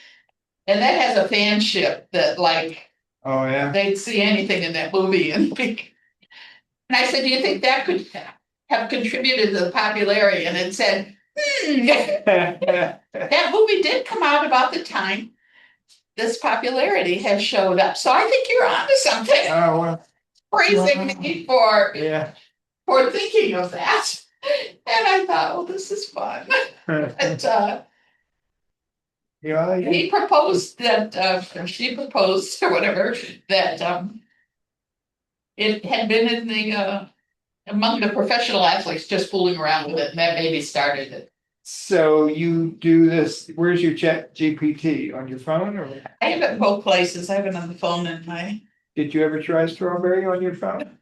Speaker 1: And that has a fanship that like,
Speaker 2: Oh, yeah.
Speaker 1: they'd see anything in that movie and I said, do you think that could have contributed to the popularity? And it said, that movie did come out about the time this popularity has showed up. So I think you're onto something.
Speaker 2: Oh, well,
Speaker 1: Praising me for
Speaker 2: yeah.
Speaker 1: thinking of that. And I thought, well, this is fun. And
Speaker 2: Yeah,
Speaker 1: he proposed that, or she proposed or whatever, that it had been in the among the professional athletes just fooling around with it, and that maybe started it.
Speaker 2: So you do this, where's your Chat GPT? On your phone or?
Speaker 1: I have it in both places. I have it on the phone and
Speaker 2: Did you ever try strawberry on your phone?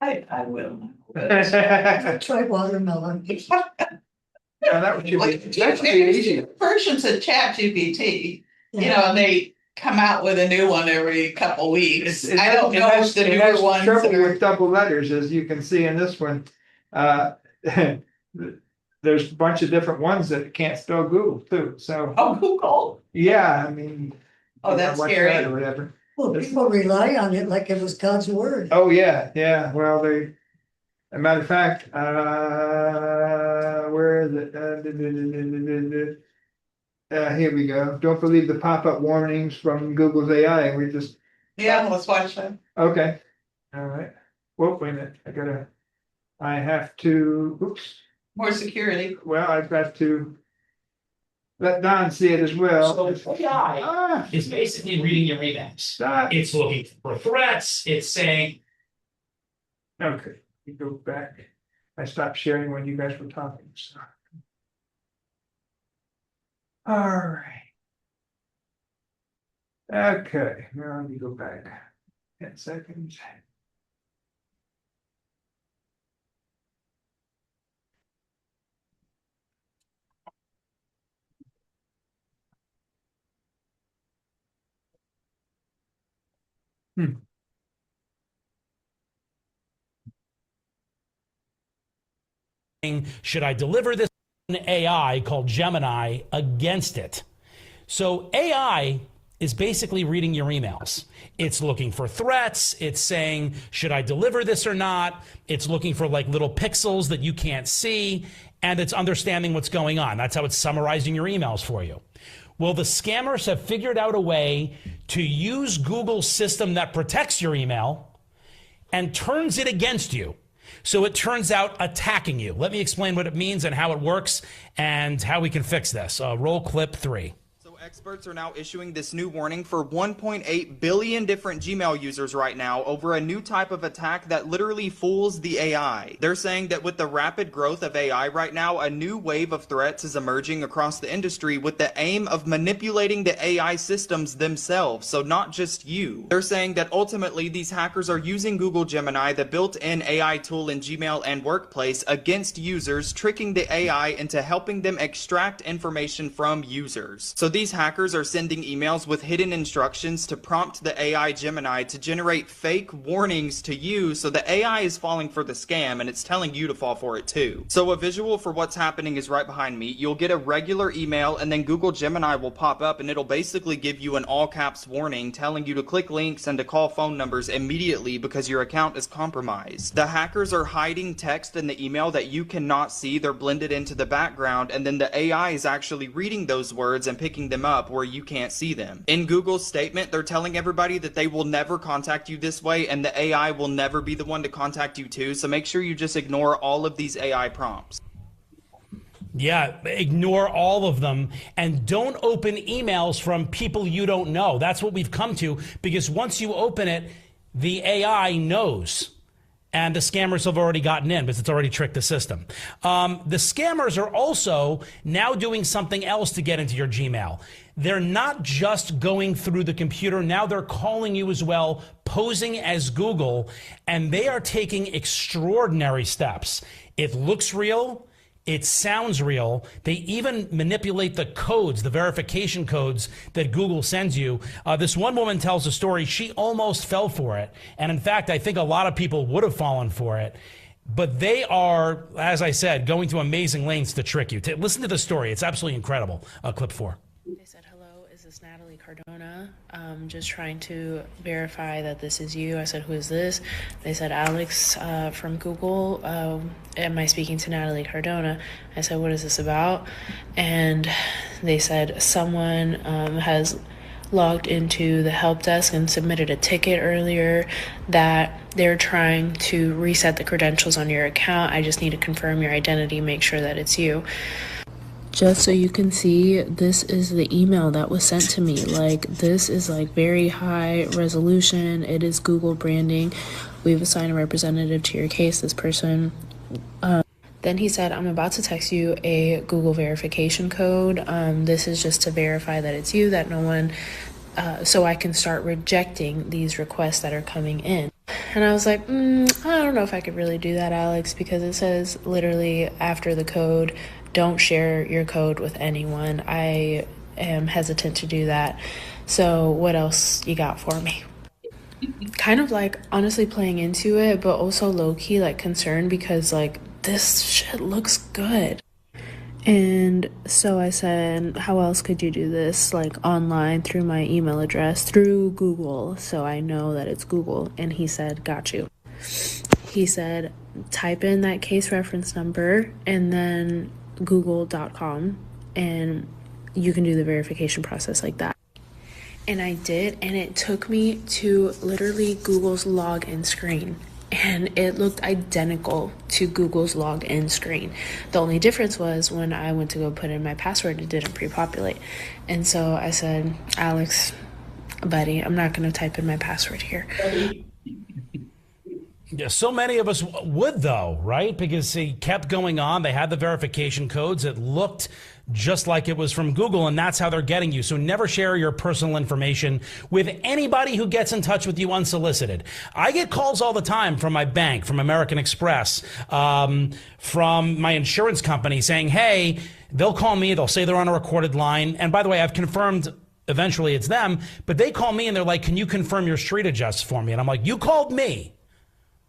Speaker 1: I will.
Speaker 4: Try watermelon.
Speaker 2: No, that should be easy.
Speaker 1: Versions of ChatGPT, and they come out with a new one every couple weeks. I don't know if the newer ones
Speaker 2: trouble
Speaker 1: are.
Speaker 2: with double letters, as you can see in this one. There's a bunch of different ones that can't spell Google too, so.
Speaker 1: Oh, Google.
Speaker 2: Yeah, I mean.
Speaker 1: Oh, that's
Speaker 2: what's
Speaker 1: scary.
Speaker 2: that or whatever.
Speaker 4: Well, people rely on it like it was God's word.
Speaker 2: Oh, yeah, well, as a matter of fact, where is it? Here we go. Don't believe the pop-up warnings from Google's AI. We just,
Speaker 1: Yeah, let's watch that.
Speaker 2: okay. All right. Whoa, wait a minute. I have to, oops.
Speaker 1: More security.
Speaker 2: Well, I've got to let Don see it as well.
Speaker 12: So AI is basically reading your emails. It's looking for threats. It's saying,
Speaker 2: Okay, you go back. I stopped sharing when you guys were talking, so. All right. Okay, now let me go back. 10 seconds.
Speaker 13: Should I deliver this AI called Gemini against it? So AI is basically reading your emails. It's looking for threats. It's saying, should I deliver this or not? It's looking for like little pixels that you can't see, and it's understanding what's going on. That's how it's summarizing your emails for you. Well, the scammers have figured out a way to use Google's system that protects your email and turns it against you. So it turns out attacking you. Let me explain what it means and how it works and how we can fix this. Roll clip 3.
Speaker 14: Experts are now issuing this new warning for 1.8 billion different Gmail users right now over a new type of attack that literally fools the AI. They're saying that with the rapid growth of AI right now, a new wave of threats is emerging across the industry with the aim of manipulating the AI systems themselves, so not just you. They're saying that ultimately these hackers are using Google Gemini, the built-in AI tool in Gmail and Workplace, against users, tricking the AI into helping them extract information from users. So these hackers are sending emails with hidden instructions to prompt the AI Gemini to generate fake warnings to you, so the AI is falling for the scam and it's telling you to fall for it too. So a visual for what's happening is right behind me. You'll get a regular email and then Google Gemini will pop up and it'll basically give you an all caps warning telling you to click links and to call phone numbers immediately because your account is compromised. The hackers are hiding text in the email that you cannot see. They're blended into the background, and then the AI is actually reading those words and picking them them up where you can't see them. In Google's statement, they're telling everybody that they will never contact you this way and the AI will never be the one to contact you too. So make sure you just ignore all of these AI prompts.
Speaker 13: Yeah, ignore all of them and don't open emails from people you don't know. That's what we've come to, because once you open it, the AI knows. And the scammers have already gotten in because it's already tricked the system. The scammers are also now doing something else to get into your Gmail. They're not just going through the computer. Now they're calling you as well, posing as Google, and they are taking extraordinary steps. It looks real. It sounds real. They even manipulate the codes, the verification codes that Google sends you. This one woman tells a story. She almost fell for it. And in fact, I think a lot of people would have fallen for it. But they are, as I said, going to amazing lengths to trick you. Listen to the story. It's absolutely incredible. Clip 4.
Speaker 8: They said, hello, is this Natalie Cardona? Just trying to verify that this is you. I said, who is this? They said, Alex from Google. Am I speaking to Natalie Cardona? I said, what is this about? And they said, someone has logged into the help desk and submitted a ticket earlier that they're trying to reset the credentials on your account. I just need to confirm your identity, make sure that it's you. Just so you can see, this is the email that was sent to me. Like, this is like very high resolution. It is Google branding. We've assigned a representative to your case, this person. Then he said, I'm about to text you a Google verification code. This is just to verify that it's you, that no one, so I can start rejecting these requests that are coming in. And I was like, I don't know if I could really do that, Alex, because it says literally after the code, don't share your code with anyone. I am hesitant to do that. So what else you got for me? Kind of like honestly playing into it, but also low-key like concerned because like this shit looks good. And so I said, how else could you do this? Like online through my email address, through Google, so I know that it's Google. And he said, got you. He said, type in that case reference number and then google.com and you can do the verification process like that. And I did, and it took me to literally Google's login screen. And it looked identical to Google's login screen. The only difference was when I went to go put in my password, it didn't pre-populate. And so I said, Alex, buddy, I'm not going to type in my password here.
Speaker 13: Yeah, so many of us would, though, right? Because he kept going on. They had the verification codes. It looked just like it was from Google, and that's how they're getting you. So never share your personal information with anybody who gets in touch with you unsolicited. I get calls all the time from my bank, from American Express, from my insurance company saying, hey, they'll call me. They'll say they're on a recorded line. And by the way, I've confirmed eventually it's them, but they call me and they're like, can you confirm your street address for me? And I'm like, you called me.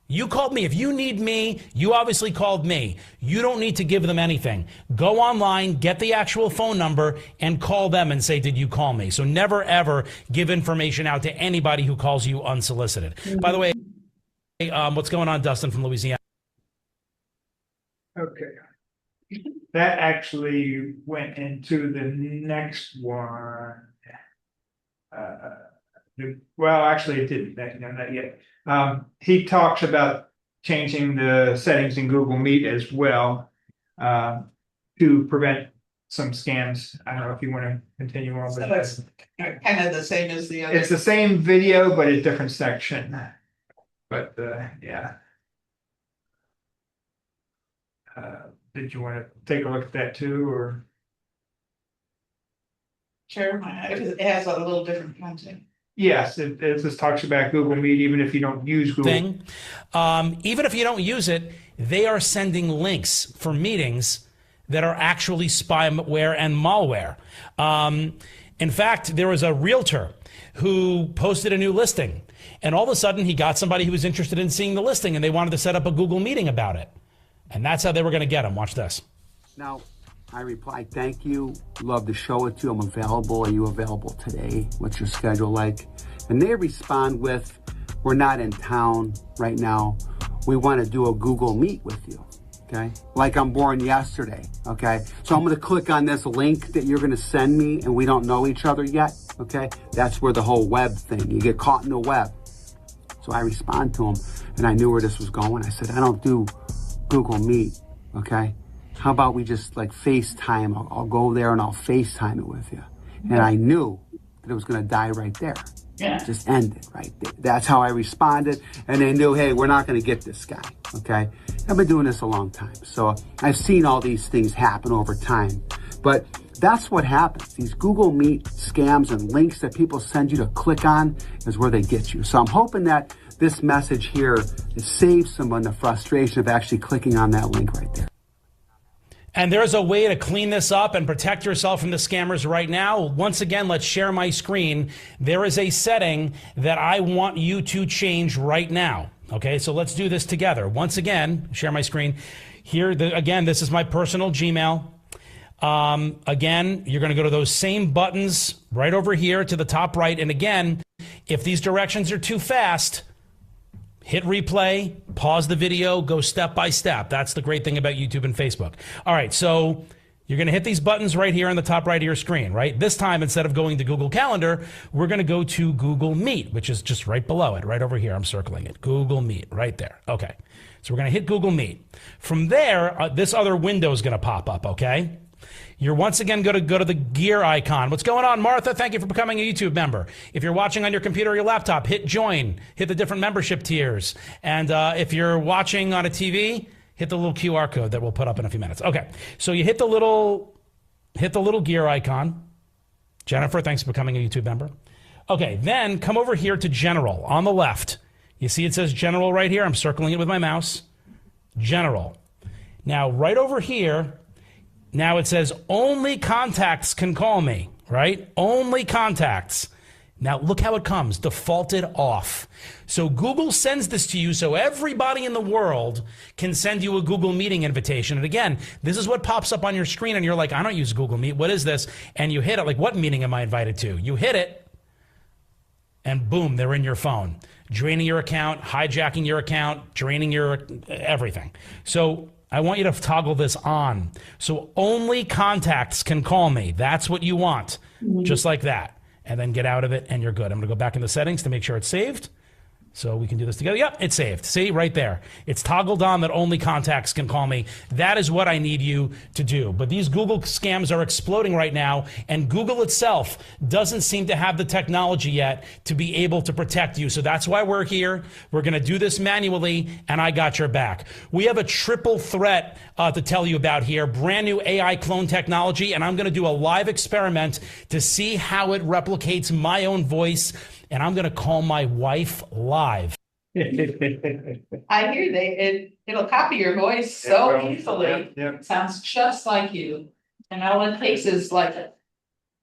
Speaker 13: You called me. If you need me, you obviously called me. You don't need to give them anything. Go online, get the actual phone number, and call them and say, did you call me? So never, ever give information out to anybody who calls you unsolicited. By the way, what's going on, Dustin from Louisiana?
Speaker 2: Okay. That actually went into the next one. Well, actually, it didn't. No, not yet. He talks about changing the settings in Google Meet as well to prevent some scams. I don't know if you want to continue on.
Speaker 1: So that's kind of the same as the other.
Speaker 2: It's the same video, but a different section. But yeah. Did you want to take a look at that too, or?
Speaker 1: Sure, it has a little different content.
Speaker 2: Yes, it just talks about Google Meet, even if you don't use Google.
Speaker 13: Even if you don't use it, they are sending links for meetings that are actually spyware and malware. In fact, there was a realtor who posted a new listing, and all of a sudden he got somebody who was interested in seeing the listing, and they wanted to set up a Google meeting about it. And that's how they were going to get him. Watch this.
Speaker 15: Now, I reply, thank you. Love to show it to you. I'm available. Are you available today? What's your schedule like? And they respond with, we're not in town right now. We want to do a Google Meet with you. okay? Like I'm born yesterday, okay? So I'm gonna click on this link that you're gonna send me and we don't know each other yet, okay? That's where the whole web thing, you get caught in the web. So I respond to him and I knew where this was going. I said, I don't do Google Meet, okay? How about we just like FaceTime? I'll go there and I'll FaceTime it with you. And I knew that it was gonna die right there.
Speaker 1: Yeah.
Speaker 15: Just end it right there. That's how I responded. And they knew, hey, we're not going to get this guy. Okay. I've been doing this a long time. So I've seen all these things happen over time. But that's what happens. These Google Meet scams and links that people send you to click on is where they get you. So I'm hoping that this message here saves someone the frustration of actually clicking on that link right there.
Speaker 13: And there's a way to clean this up and protect yourself from the scammers right now. Once again, let's share my screen. There is a setting that I want you to change right now. Okay, so let's do this together. Once again, share my screen. Here, again, this is my personal Gmail. Again, you're going to go to those same buttons right over here to the top right. And again, if these directions are too fast, hit replay, pause the video, go step by step. That's the great thing about YouTube and Facebook. All right, so you're going to hit these buttons right here on the top right of your screen, right? This time, instead of going to Google Calendar, we're going to go to Google Meet, which is just right below it, right over here. I'm circling it. Google Meet, right there. Okay, so we're going to hit Google Meet. From there, this other window is going to pop up, okay? You're once again going to go to the gear icon. What's going on, Martha? Thank you for becoming a YouTube member. If you're watching on your computer or your laptop, hit join. Hit the different membership tiers. And if you're watching on a TV, hit the little QR code that we'll put up in a few minutes. Okay, so you hit the little gear icon. Jennifer, thanks for becoming a YouTube member. Okay, then come over here to General on the left. You see it says General right here. I'm circling it with my mouse. General. Now, right over here, now it says only contacts can call me, right? Only contacts. Now look how it comes, defaulted off. So Google sends this to you so everybody in the world can send you a Google Meeting invitation. And again, this is what pops up on your screen and you're like, I don't use Google Meet. What is this? And you hit it, like, what meeting am I invited to? You hit it and boom, they're in your phone. Draining your account, hijacking your account, draining your everything. So I want you to toggle this on. So only contacts can call me. That's what you want. Just like that. And then get out of it and you're good. I'm going to go back in the settings to make sure it's saved. So we can do this together. Yep, it's saved. See, right there. It's toggled on that only contacts can call me. That is what I need you to do. But these Google scams are exploding right now, and Google itself doesn't seem to have the technology yet to be able to protect you. So that's why we're here. We're going to do this manually, and I got your back. We have a triple threat to tell you about here. Brand new AI clone technology, and I'm going to do a live experiment to see how it replicates my own voice. And I'm going to call my wife live.
Speaker 1: I hear it'll copy your voice so easily.
Speaker 2: Yep.
Speaker 1: Sounds just like you. And all it takes is like a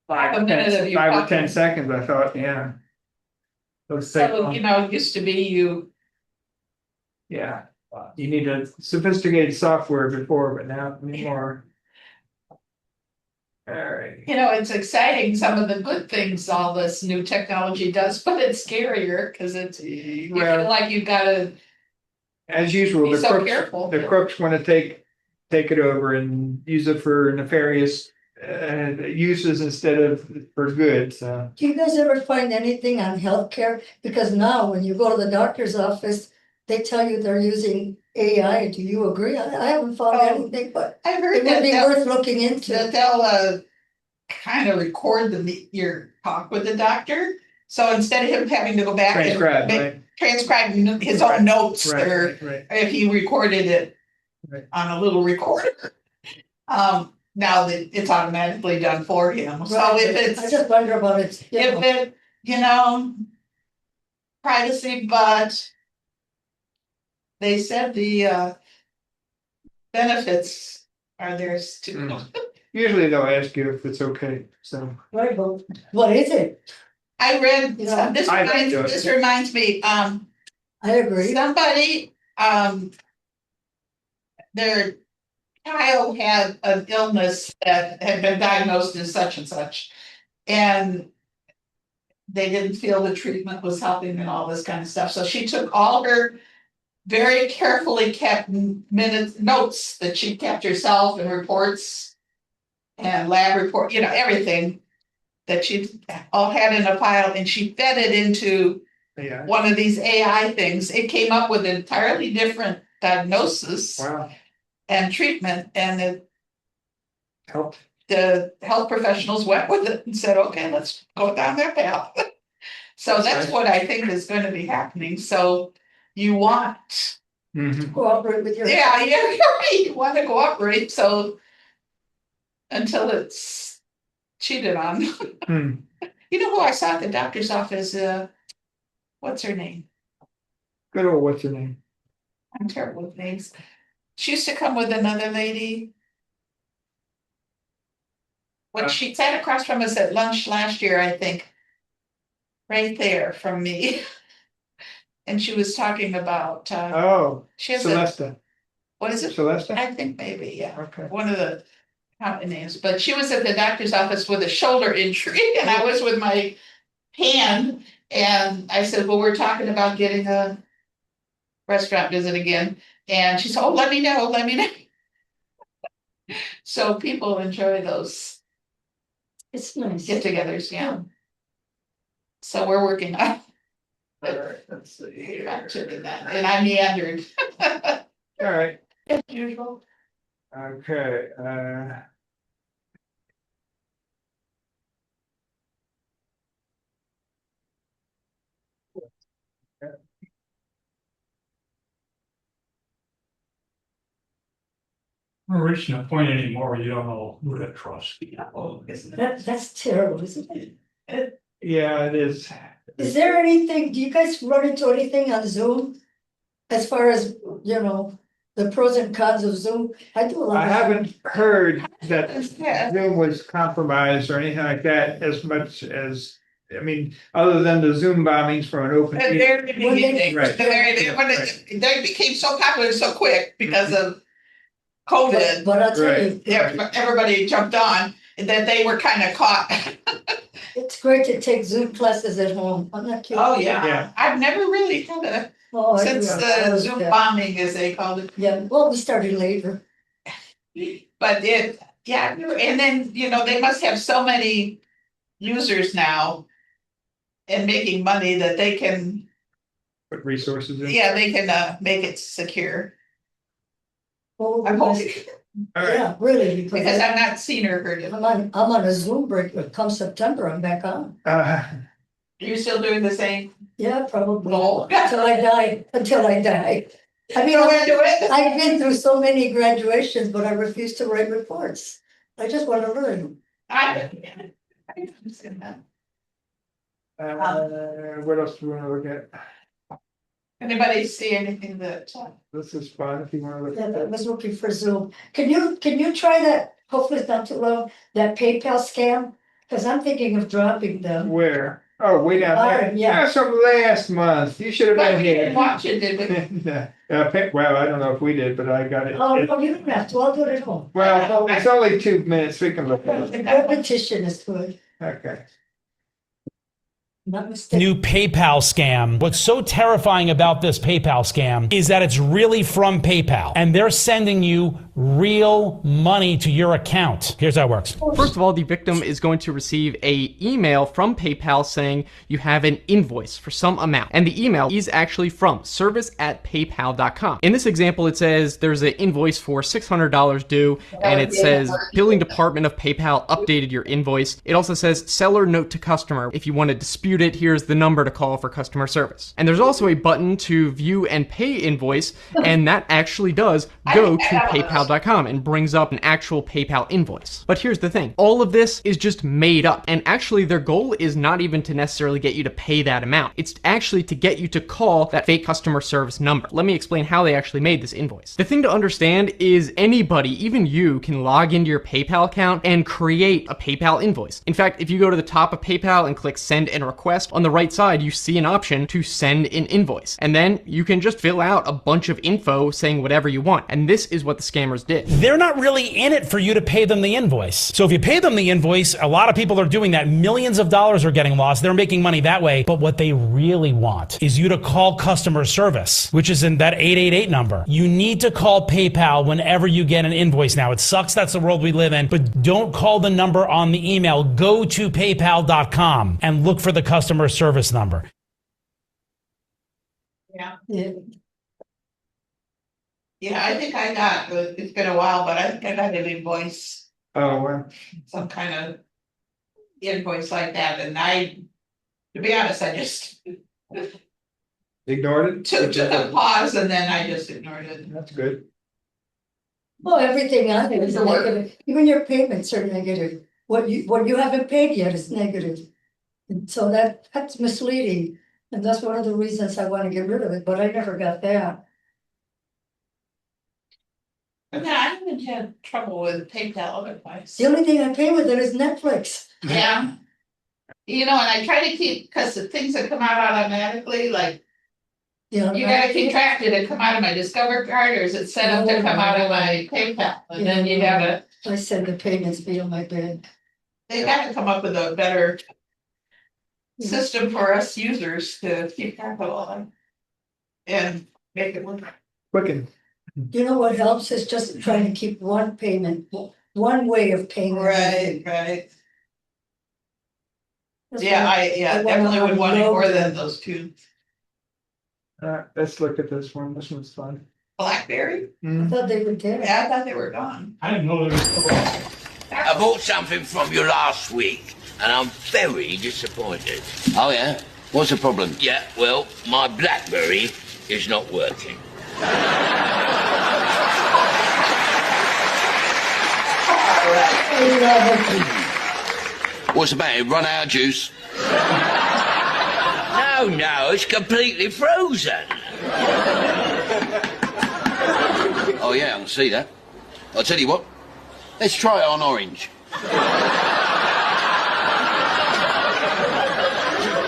Speaker 2: Five
Speaker 1: minute of you
Speaker 2: or
Speaker 1: talking.
Speaker 2: 10 seconds, I thought, yeah.
Speaker 1: So, it used to be
Speaker 2: Yeah, you need a sophisticated software before, but now anymore. All right.
Speaker 1: it's exciting, some of the good things all this new technology does, but it's scarier because you feel like you've got to.
Speaker 2: As usual,
Speaker 1: Be
Speaker 2: the
Speaker 1: so
Speaker 2: crooks,
Speaker 1: careful.
Speaker 2: the crooks want to take it over and use it for nefarious uses instead of for good. So
Speaker 4: Do you guys ever find anything on healthcare? Because now when you go to the doctor's office, they tell you they're using AI. Do you agree? I haven't found anything, but
Speaker 1: I've heard
Speaker 4: it would be
Speaker 1: that
Speaker 4: worth looking into.
Speaker 1: they'll kind of record your talk with the doctor. So instead of him having to go back
Speaker 2: transcribe,
Speaker 1: and
Speaker 2: right?
Speaker 1: transcribe his own notes, or
Speaker 2: Right.
Speaker 1: if he recorded it on a little recorder, now that it's automatically done for him. So
Speaker 4: Right.
Speaker 1: if it's
Speaker 4: I just wonder about it.
Speaker 1: if it privacy, but they said the benefits are theirs too.
Speaker 2: Usually they'll ask you if it's okay. So
Speaker 4: Right, but what is it?
Speaker 1: I read
Speaker 4: this
Speaker 1: this reminds me,
Speaker 4: I agree.
Speaker 1: somebody, their child had an illness that had been diagnosed as such and such. And they didn't feel the treatment was helping and all this kind of stuff. So she took all her very carefully kept notes that she kept herself and reports and lab report, everything that she all had in a file, and she fed it into
Speaker 2: Yeah.
Speaker 1: one of these AI things. It came up with an entirely different diagnosis and treatment, and it
Speaker 2: helped.
Speaker 1: The health professionals went with it and said, okay, let's go down that path. So that's what I think is going to be happening. So you want
Speaker 4: Cooperate with your.
Speaker 1: yeah, you're right. You want to cooperate, so until it's cheated on. You know who I saw at the doctor's office? What's her name?
Speaker 2: Good old, what's her name?
Speaker 1: I'm terrible with names. She used to come with another lady. When she sat across from us at lunch last year, I think. Right there from me. And she was talking about she has
Speaker 2: Celesta.
Speaker 1: What is it?
Speaker 2: Celesta?
Speaker 1: I think maybe, yeah.
Speaker 2: Okay.
Speaker 1: One of the common names, but she was at the doctor's office with a shoulder injury, and I was with my hand, and I said, well, we're talking about getting a restaurant visit again, and she said, oh, let me know. So people enjoy those.
Speaker 4: It's nice.
Speaker 1: Get-togethers, yeah. So we're working on.
Speaker 2: All right, let's see here.
Speaker 1: And I meandered.
Speaker 2: All right.
Speaker 1: As usual.
Speaker 2: Okay.
Speaker 3: We're reaching a point anymore where you don't know who to trust.
Speaker 4: That's terrible, isn't it?
Speaker 2: Yeah, it is.
Speaker 4: Is there anything, do you guys run into anything on Zoom? As far as, the pros and cons of Zoom? I do a lot.
Speaker 2: I haven't heard that Zoom was compromised or anything like that as much as, other than the Zoom bombings from an open.
Speaker 1: At the very beginning,
Speaker 2: Right.
Speaker 1: They became so popular so quick because of COVID.
Speaker 4: But I'll tell you.
Speaker 1: Everybody jumped on, and then they were kind of caught.
Speaker 4: It's great to take Zoom classes at home. I'm not kidding.
Speaker 1: Oh, yeah. I've never really had since the Zoom bombing, as they called it.
Speaker 4: Yeah, well, we started later.
Speaker 1: But and then, they must have so many users now and making money that they can.
Speaker 2: Put resources in.
Speaker 1: Yeah, they can make it secure.
Speaker 4: Oh,
Speaker 1: I'm hoping.
Speaker 4: Yeah, really,
Speaker 1: Because I've not seen or heard it.
Speaker 4: I'm on a Zoom break, but come September, I'm back on.
Speaker 1: Are you still doing the same?
Speaker 4: Yeah, probably.
Speaker 1: No.
Speaker 4: Until I die. I mean,
Speaker 1: Go ahead, do it.
Speaker 4: I've been through so many graduations, but I refuse to write reports. I just want to learn.
Speaker 2: What else do we want to look at?
Speaker 1: Anybody see anything that?
Speaker 2: This is fun if you want to look
Speaker 4: Yeah,
Speaker 2: at
Speaker 4: I
Speaker 2: that.
Speaker 4: was looking for Zoom. Can you try that? Hopefully it's not too long, that PayPal scam? Cause I'm thinking of dropping them.
Speaker 2: Where? Oh, way down there.
Speaker 4: Yeah.
Speaker 2: That's from last month. You should have
Speaker 1: But
Speaker 2: been
Speaker 1: we
Speaker 2: here.
Speaker 1: didn't watch it, did we?
Speaker 2: Well, I don't know if we did, but I got it.
Speaker 4: Oh, no, you don't have to, I'll do it at home.
Speaker 2: Well, it's only 2 minutes. We can look at
Speaker 4: The
Speaker 2: it.
Speaker 4: repetition is good.
Speaker 2: Okay.
Speaker 4: Not mistaken.
Speaker 13: New PayPal scam. What's so terrifying about this PayPal scam is that it's really from PayPal and they're sending you real money to your account. Here's how it works.
Speaker 16: First of all, the victim is going to receive a email from PayPal saying you have an invoice for some amount. And the email is actually from service@paypal.com. In this example, it says there's an invoice for $600 due, and it says billing department of PayPal updated your invoice. It also says seller note to customer. If you want to dispute it, here's the number to call for customer service. And there's also a button to view and pay invoice, and that actually does go to PayPal.com and brings up an actual PayPal invoice. But here's the thing, all of this is just made up, and actually their goal is not even to necessarily get you to pay that amount. It's actually to get you to call that fake customer service number. Let me explain how they actually made this invoice. The thing to understand is anybody, even you, can log into your PayPal account and create a PayPal invoice. In fact, if you go to the top of PayPal and click send and request request, on the right side, you see an option to send an invoice. And then you can just fill out a bunch of info saying whatever you want. And this is what the scammers did.
Speaker 13: They're not really in it for you to pay them the invoice. So if you pay them the invoice, a lot of people are doing that. Millions of dollars are getting lost. They're making money that way. But what they really want is you to call customer service, which is in that 888 number. You need to call PayPal whenever you get an invoice now. It sucks that's the world we live in, but don't call the number on the email. Go to paypal.com and look for the customer service number.
Speaker 1: Yeah.
Speaker 4: Yeah.
Speaker 1: Yeah, I think I got, it's been a while, but I think I got an invoice,
Speaker 2: Oh, well,
Speaker 1: some kind of invoice like that, and to be honest, I just
Speaker 2: ignored it?
Speaker 1: took a pause and then I just ignored it.
Speaker 2: That's good.
Speaker 4: Well, everything on it is negative, even your payments are negative, what you haven't paid yet is negative. And so that's misleading, and that's one of the reasons I want to get rid of it, but I never got that.
Speaker 1: But then I haven't had trouble with PayPal otherwise.
Speaker 4: The only thing I pay with it is Netflix.
Speaker 1: Yeah. You know, and I try to keep, because the things that come out automatically, like,
Speaker 4: Yeah,
Speaker 1: you gotta keep track, did it come out of my Discover card or is it set up to come out of my PayPal? And then you gotta,
Speaker 4: I send the payments via my bank.
Speaker 1: they gotta come up with a better system for us users to keep track of all that. And make it work.
Speaker 2: Quicken.
Speaker 4: You know what helps is just trying to keep one payment, one way of paying.
Speaker 1: Right, right.
Speaker 4: That's
Speaker 1: Yeah,
Speaker 4: why
Speaker 1: I
Speaker 4: wanna
Speaker 1: definitely would want it more
Speaker 4: know
Speaker 1: than those two.
Speaker 2: Let's look at this one. This one's fun.
Speaker 1: BlackBerry?
Speaker 4: I thought they were dead.
Speaker 1: Yeah, I thought they were gone.
Speaker 3: I didn't know there was.
Speaker 17: I bought something from you last week, and I'm very disappointed. Oh, yeah? What's the problem? Yeah, well, my BlackBerry is not working. What's the matter? Run out of juice? No, it's completely frozen. Oh, yeah, I can see that. I'll tell you what, let's try it on orange.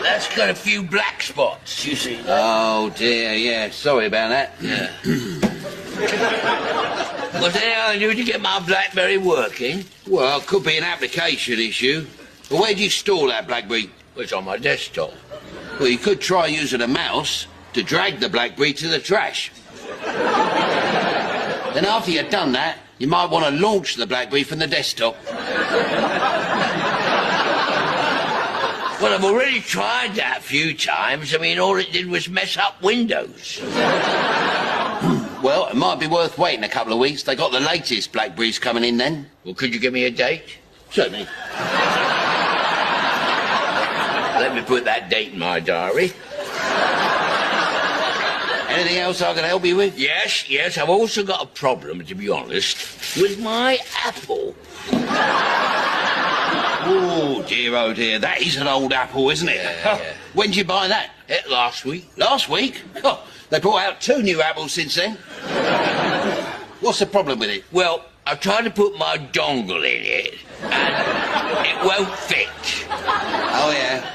Speaker 17: That's got a few black spots, you see. Oh, dear, yeah, sorry about that. Yeah. Was there anything I do to get my BlackBerry working? Well, it could be an application issue. But where did you store that BlackBerry? Well, it's on my desktop. Well, you could try using a mouse to drag the BlackBerry to the trash. Then after you've done that, you might want to launch the BlackBerry from the desktop. Well, I've already tried that a few times. I mean, all it did was mess up Windows. Well, it might be worth waiting a couple of weeks. They got the latest BlackBerries coming in then. Well, could you give me a date? Certainly. Let me put that date in my diary. Anything else I can help you with? Yes. I've also got a problem, to be honest, with my Apple. Oh dear, that is an old Apple, isn't it? Yeah. When did you buy that? Last week. Last week? Oh, they brought out 2 new Apples since then. What's the problem with it? Well, I've tried to put my dongle in it, and it won't fit. Oh, yeah.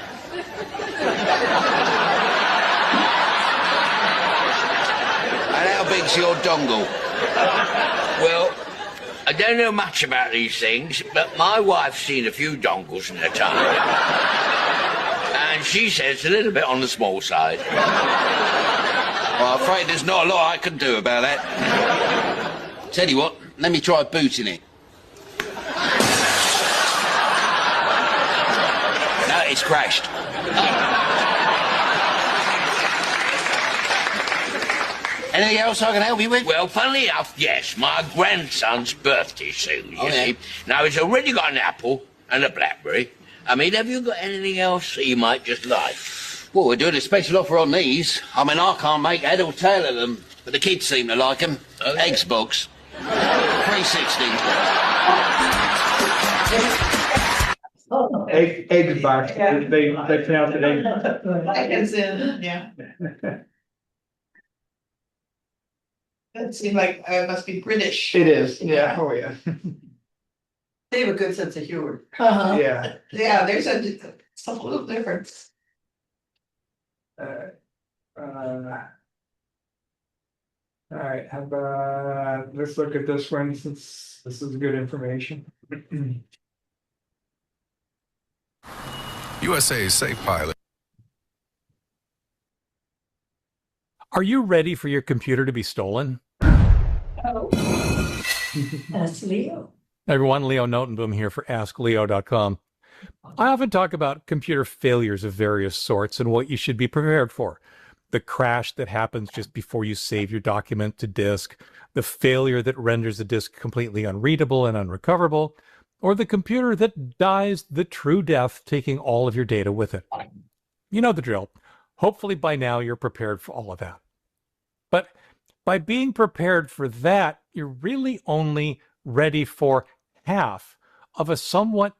Speaker 17: And how big's your dongle? Well, I don't know much about these things, but my wife's seen a few dongles in her time. And she says it's a little bit on the small side. Well, I'm afraid there's not a lot I can do about that. Tell you what, let me try booting it. No, it's crashed. Anything else I can help you with? Well, funnily enough, yes. My grandson's birthday soon, you see. Now, he's already got an apple and a BlackBerry. I mean, have you got anything else that you might just like? Well, we're doing a special offer on these. I mean, I can't make head or tail of them, but the kids seem to like them. Oh, yeah. Eggs box. 360.
Speaker 2: Egg box.
Speaker 1: Yeah.
Speaker 2: They pronounce it egg.
Speaker 1: As in, yeah. That seems like it must be British.
Speaker 2: It is, yeah, oh, yeah.
Speaker 6: They have a good sense of humor.
Speaker 4: Uh-huh.
Speaker 2: Yeah.
Speaker 1: Yeah, there's some little difference.
Speaker 2: All right, how about, let's look at this one since this is good information.
Speaker 18: USA's safe pilot.
Speaker 19: Are you ready for your computer to be stolen?
Speaker 4: Oh, that's Leo.
Speaker 19: Everyone, Leo Notenboom here for AskLeo.com. I often talk about computer failures of various sorts and what you should be prepared for. The crash that happens just before you save your document to disk, the failure that renders the disk completely unreadable and unrecoverable, or the computer that dies the true death, taking all of your data with it. You know the drill. Hopefully by now you're prepared for all of that. But by being prepared for that, you're really only ready for half of a somewhat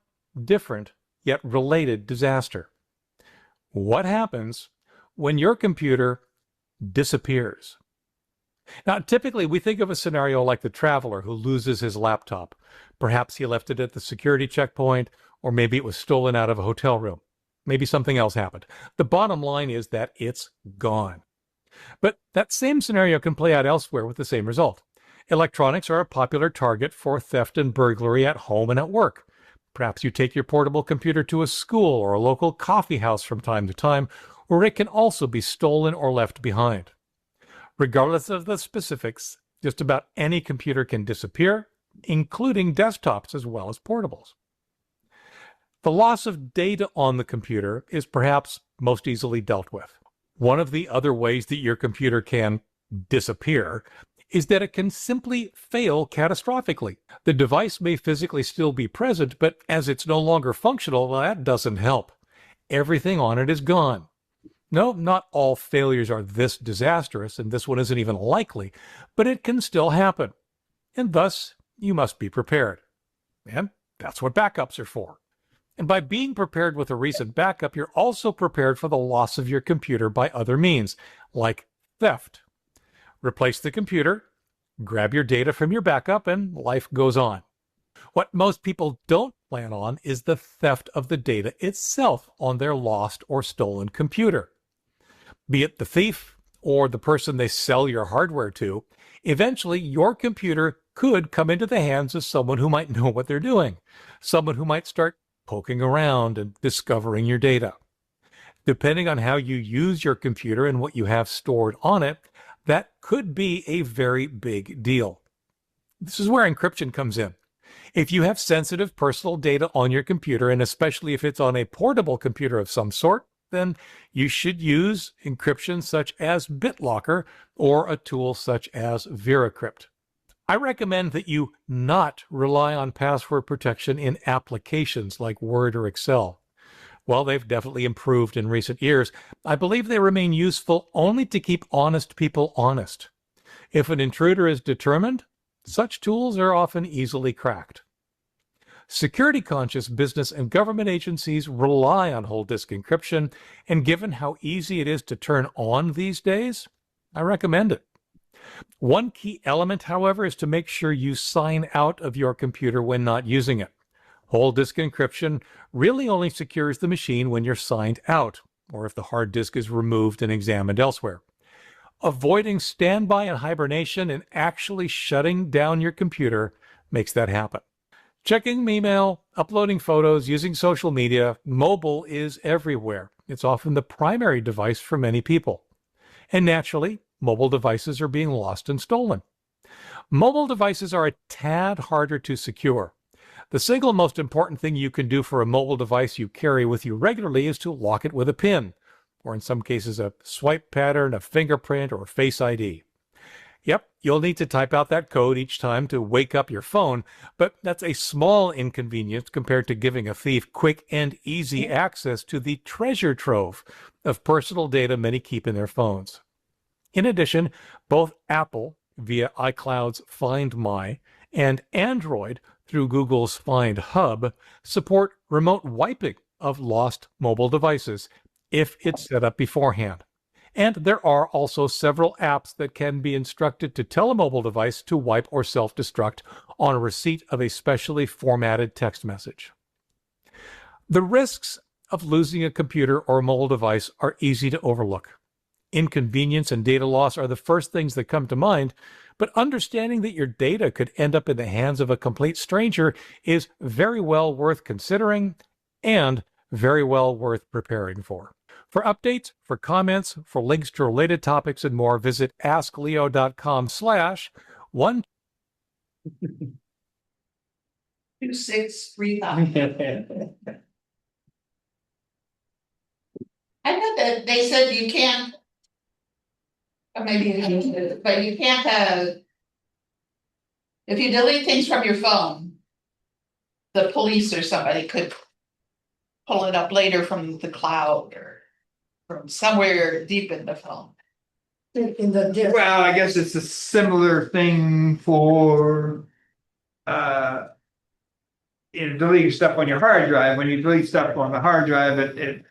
Speaker 19: different yet related disaster. What happens when your computer disappears? Now, typically we think of a scenario like the traveler who loses his laptop. Perhaps he left it at the security checkpoint, or maybe it was stolen out of a hotel room. Maybe something else happened. The bottom line is that it's gone. But that same scenario can play out elsewhere with the same result. Electronics are a popular target for theft and burglary at home and at work. Perhaps you take your portable computer to a school or a local coffee house from time to time, where it can also be stolen or left behind. Regardless of the specifics, just about any computer can disappear, including desktops as well as portables. The loss of data on the computer is perhaps most easily dealt with. One of the other ways that your computer can disappear is that it can simply fail catastrophically. The device may physically still be present, but as it's no longer functional, well, that doesn't help. Everything on it is gone. No, not all failures are this disastrous, and this one isn't even likely, but it can still happen. And thus, you must be prepared. And that's what backups are for. And by being prepared with a recent backup, you're also prepared for the loss of your computer by other means, like theft. Replace the computer, grab your data from your backup, and life goes on. What most people don't plan on is the theft of the data itself on their lost or stolen computer. Be it the thief or the person they sell your hardware to, eventually your computer could come into the hands of someone who might know what they're doing, someone who might start poking around and discovering your data. Depending on how you use your computer and what you have stored on it, that could be a very big deal. This is where encryption comes in. If you have sensitive personal data on your computer, and especially if it's on a portable computer of some sort, then you should use encryption such as BitLocker or a tool such as VeraCrypt. I recommend that you not rely on password protection in applications like Word or Excel. While they've definitely improved in recent years, I believe they remain useful only to keep honest people honest. If an intruder is determined, such tools are often easily cracked. Security-conscious business and government agencies rely on whole disk encryption, and given how easy it is to turn on these days, I recommend it. One key element, however, is to make sure you sign out of your computer when not using it. Whole disk encryption really only secures the machine when you're signed out, or if the hard disk is removed and examined elsewhere. Avoiding standby and hibernation and actually shutting down your computer makes that happen. Checking email, uploading photos, using social media, mobile is everywhere. It's often the primary device for many people. And naturally, mobile devices are being lost and stolen. Mobile devices are a tad harder to secure. The single most important thing you can do for a mobile device you carry with you regularly is to lock it with a PIN, or in some cases a swipe pattern, a fingerprint, or Face ID. Yep, you'll need to type out that code each time to wake up your phone, but that's a small inconvenience compared to giving a thief quick and easy access to the treasure trove of personal data many keep in their phones. In addition, both Apple, via iCloud's Find My, and Android, through Google's Find Hub, support remote wiping of lost mobile devices if it's set up beforehand. And there are also several apps that can be instructed to tell a mobile device to wipe or self-destruct on receipt of a specially formatted text message. The risks of losing a computer or mobile device are easy to overlook. Inconvenience and data loss are the first things that come to mind, but understanding that your data could end up in the hands of a complete stranger is very well worth considering and very well worth preparing for. For updates, for comments, for links to related topics and more, visit askleo.com/1.
Speaker 1: 2635. I know that they said you can't, or maybe you can, but you can't, if you delete things from your phone, the police or somebody could pull it up later from the cloud or from somewhere deep in the phone.
Speaker 4: In the disk.
Speaker 2: Well, I guess it's a similar thing for deleting stuff on your hard drive. When you delete stuff on the hard drive, it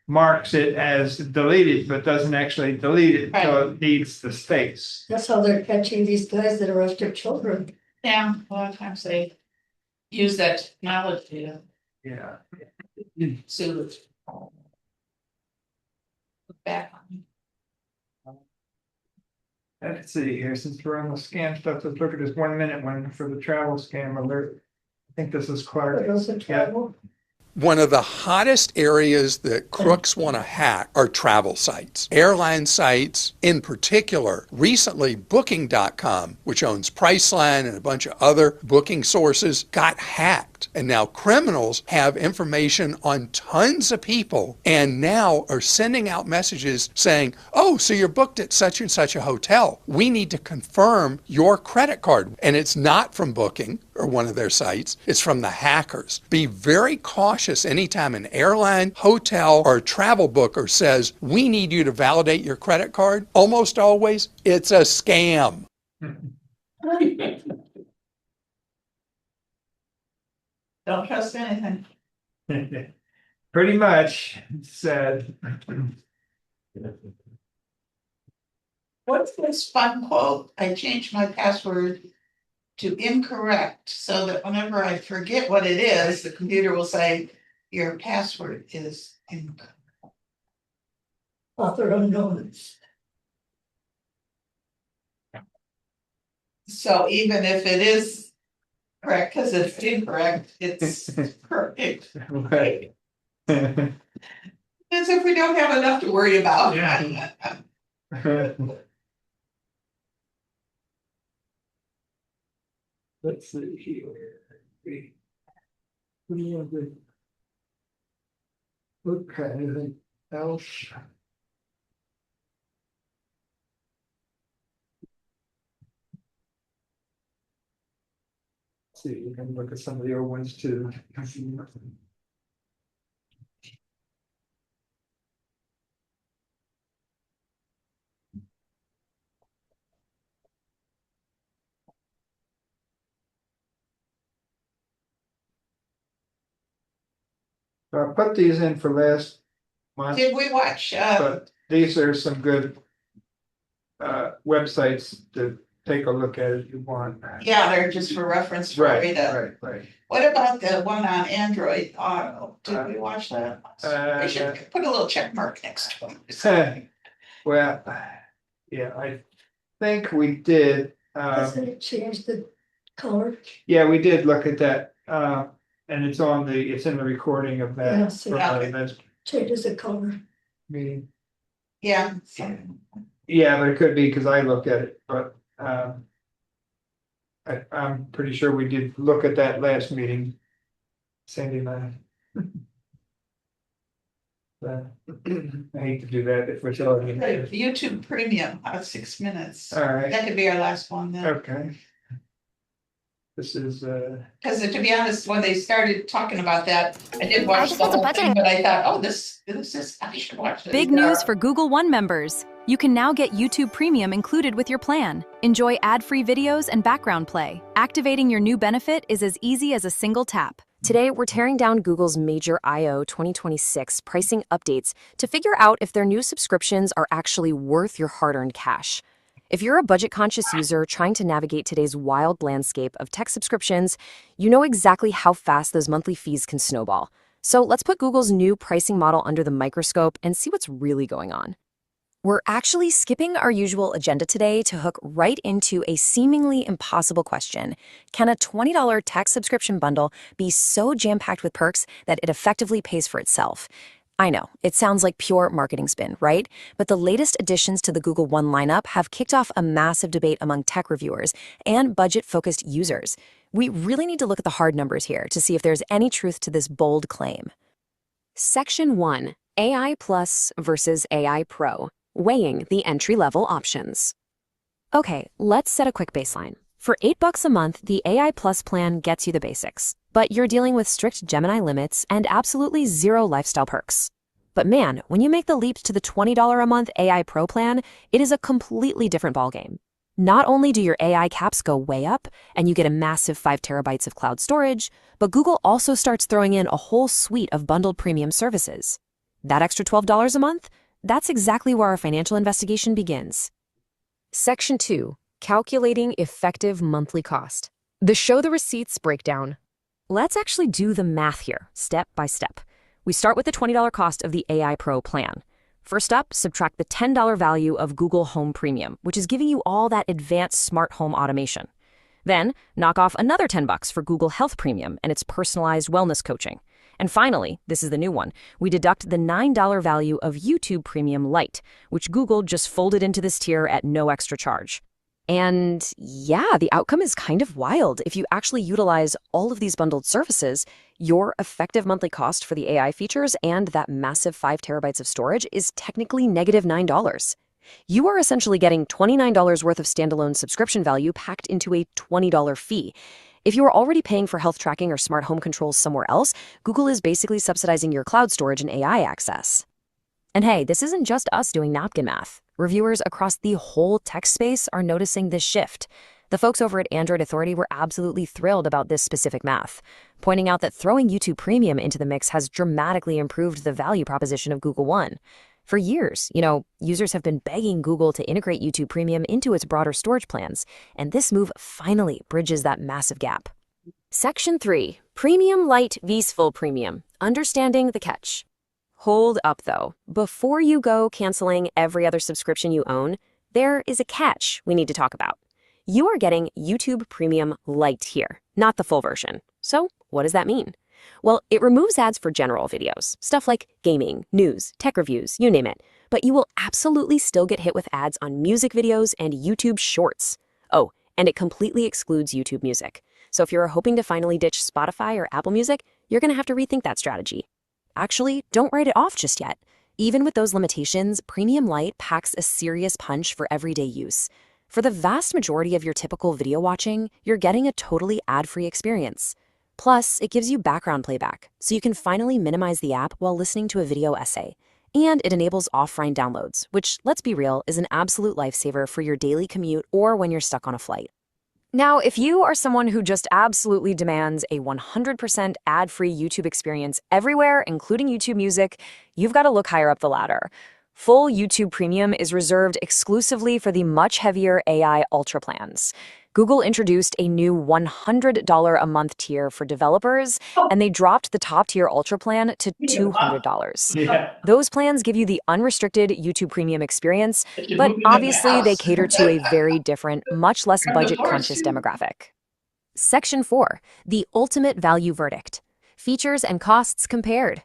Speaker 2: marks it as deleted, but doesn't actually delete it, so it needs the space.
Speaker 4: That's how they're catching these guys that are after children.
Speaker 1: Yeah, a lot of times they use that technology to
Speaker 2: Yeah.
Speaker 1: soothe. Look back on.
Speaker 2: Let's see here, since we're on the scam stuff, let's look at this 1 minute one for the travel scam alert. I think this is Clark.
Speaker 18: One of the hottest areas that crooks want to hack are travel sites. Airline sites in particular. Recently, Booking.com, which owns Priceline and a bunch of other booking sources, got hacked. And now criminals have information on tons of people and now are sending out messages saying, oh, so you're booked at such and such a hotel. We need to confirm your credit card. And it's not from Booking or one of their sites. It's from the hackers. Be very cautious anytime an airline, hotel, or travel booker says, we need you to validate your credit card. Almost always, it's a scam.
Speaker 1: Don't trust anything.
Speaker 2: Pretty much, said.
Speaker 1: What's this fun quote? I changed my password to incorrect so that whenever I forget what it is, the computer will say, your password is incorrect.
Speaker 4: Author unknown.
Speaker 1: So even if it is correct, because it's incorrect, it's correct.
Speaker 2: Right.
Speaker 1: As if we don't have enough to worry about.
Speaker 2: Yeah. Let's see here. What do you want to do? Okay, anything else? See, you can look at some of the old ones too. So I put these in for last month.
Speaker 1: Did we watch,
Speaker 2: But these are some good websites to take a look at if you want.
Speaker 1: yeah, they're just for reference for
Speaker 2: Right,
Speaker 1: Rita.
Speaker 2: right.
Speaker 1: What about the one on Android Auto? Did we watch that? I should put a little check mark next to it.
Speaker 2: Well, yeah, I think we did.
Speaker 4: Doesn't it change the color?
Speaker 2: Yeah, we did look at that. And it's in the recording of that.
Speaker 4: Yeah, so
Speaker 2: that
Speaker 4: changes the color.
Speaker 2: meeting.
Speaker 1: Yeah.
Speaker 2: Yeah, but it could be because I looked at it, but I'm pretty sure we did look at that last meeting. Sandy and I. I hate to do that if we're telling
Speaker 1: The
Speaker 2: you.
Speaker 1: YouTube Premium, 6 minutes.
Speaker 2: All right.
Speaker 1: That could be our last one then.
Speaker 2: Okay. This is
Speaker 1: Because to be honest, when they started talking about that, I did
Speaker 20: I
Speaker 1: watch
Speaker 20: just
Speaker 1: the
Speaker 20: want to
Speaker 1: whole
Speaker 20: budget
Speaker 1: thing,
Speaker 20: it.
Speaker 1: but I thought, oh, this is, I should watch this.
Speaker 20: Big news for Google One members. You can now get YouTube Premium included with your plan. Enjoy ad-free videos and background play. Activating your new benefit is as easy as a single tap.
Speaker 21: Today, we're tearing down Google's major I/O 2026 pricing updates to figure out if their new subscriptions are actually worth your hard-earned cash. If you're a budget-conscious user trying to navigate today's wild landscape of tech subscriptions, you know exactly how fast those monthly fees can snowball. So let's put Google's new pricing model under the microscope and see what's really going on. We're actually skipping our usual agenda today to hook right into a seemingly impossible question. Can a $20 tech subscription bundle be so jam-packed with perks that it effectively pays for itself? I know, it sounds like pure marketing spin, right? But the latest additions to the Google One lineup have kicked off a massive debate among tech reviewers and budget-focused users. We really need to look at the hard numbers here to see if there's any truth to this bold claim.
Speaker 20: Section 1. AI Plus versus AI Pro. Weighing the entry-level options. Okay, let's set a quick baseline. For $8 a month, the AI Plus plan gets you the basics, but you're dealing with strict Gemini limits and absolutely zero lifestyle perks. But man, when you make the leap to the $20 a month AI Pro plan, it is a completely different ballgame. Not only do your AI caps go way up, and you get a massive 5 terabytes of cloud storage, but Google also starts throwing in a whole suite of bundled premium services. That extra $12 a month? That's exactly where our financial investigation begins.
Speaker 21: Section 2. Calculating effective monthly cost. The show the receipts breakdown. Let's actually do the math here, step by step. We start with the $20 cost of the AI Pro plan. First up, subtract the $10 value of Google Home Premium, which is giving you all that advanced smart home automation. Then, knock off another $10 for Google Health Premium and its personalized wellness coaching. And finally, this is the new one, we deduct the $9 value of YouTube Premium Lite, which Google just folded into this tier at no extra charge. And yeah, the outcome is kind of wild. If you actually utilize all of these bundled services, your effective monthly cost for the AI features and that massive 5 terabytes of storage is technically negative $9. You are essentially getting $29 worth of standalone subscription value packed into a $20 fee. If you are already paying for health tracking or smart home controls somewhere else, Google is basically subsidizing your cloud storage and AI access. And hey, this isn't just us doing napkin math. Reviewers across the whole tech space are noticing this shift. The folks over at Android Authority were absolutely thrilled about this specific math, pointing out that throwing YouTube Premium into the mix has dramatically improved the value proposition of Google One. For years, users have been begging Google to integrate YouTube Premium into its broader storage plans, and this move finally bridges that massive gap.
Speaker 20: Section 3. Premium Lite vs Full Premium. Understanding the catch. Hold up, though. Before you go canceling every other subscription you own, there is a catch we need to talk about. You are getting YouTube Premium Lite here, not the full version. So, what does that mean? Well, it removes ads for general videos, stuff like gaming, news, tech reviews, you name it. But you will absolutely still get hit with ads on music videos and YouTube Shorts. Oh, and it completely excludes YouTube Music. So if you're hoping to finally ditch Spotify or Apple Music, you're going to have to rethink that strategy. Actually, don't write it off just yet. Even with those limitations, Premium Lite packs a serious punch for everyday use. For the vast majority of your typical video watching, you're getting a totally ad-free experience. Plus, it gives you background playback, so you can finally minimize the app while listening to a video essay. And it enables offline downloads, which, let's be real, is an absolute lifesaver for your daily commute or when you're stuck on a flight. Now, if you are someone who just absolutely demands a 100% ad-free YouTube experience everywhere, including YouTube Music, you've got to look higher up the ladder. Full YouTube Premium is reserved exclusively for the much heavier AI Ultra plans. Google introduced a new $100 a month tier for developers, and they dropped the top-tier Ultra plan to $200.
Speaker 12: Yeah.
Speaker 21: Those plans give you the unrestricted YouTube Premium experience, but obviously they cater to a very different, much less budget-conscious demographic. Section 4. The Ultimate Value Verdict. Features and costs compared.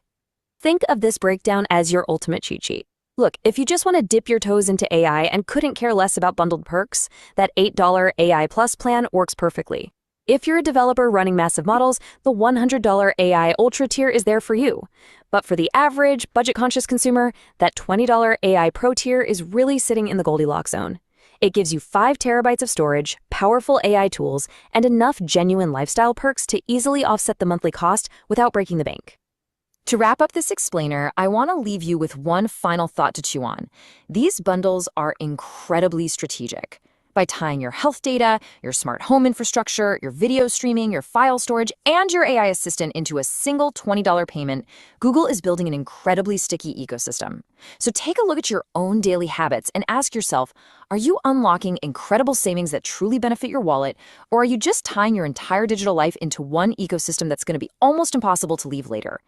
Speaker 21: Think of this breakdown as your ultimate cheat sheet. Look, if you just want to dip your toes into AI and couldn't care less about bundled perks, that $8 AI Plus plan works perfectly. If you're a developer running massive models, the $100 AI Ultra tier is there for you. But for the average, budget-conscious consumer, that $20 AI Pro tier is really sitting in the Goldilocks zone. It gives you 5 terabytes of storage, powerful AI tools, and enough genuine lifestyle perks to easily offset the monthly cost without breaking the bank. To wrap up this explainer, I want to leave you with one final thought to chew on. These bundles are incredibly strategic. By tying your health data, your smart home infrastructure, your video streaming, your file storage, and your AI assistant into a single $20 payment, Google is building an incredibly sticky ecosystem. So take a look at your own daily habits and ask yourself, are you unlocking incredible savings that truly benefit your wallet, or are you just tying your entire digital life into one ecosystem that's going to be almost impossible to leave later?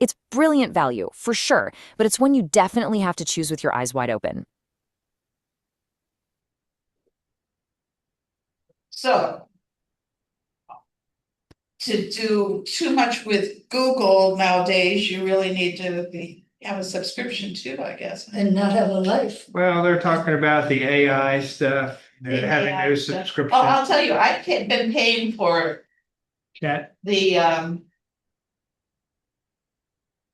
Speaker 21: It's brilliant value, for sure, but it's one you definitely have to choose with your eyes wide open.
Speaker 1: So to do too much with Google nowadays, you really need to have a subscription too, I guess.
Speaker 4: And not have a life.
Speaker 2: Well, they're talking about the AI stuff, they're having
Speaker 1: AI
Speaker 2: those
Speaker 1: stuff.
Speaker 2: subscriptions.
Speaker 1: Oh, I'll tell you, I've been paying for
Speaker 2: Chat.
Speaker 1: the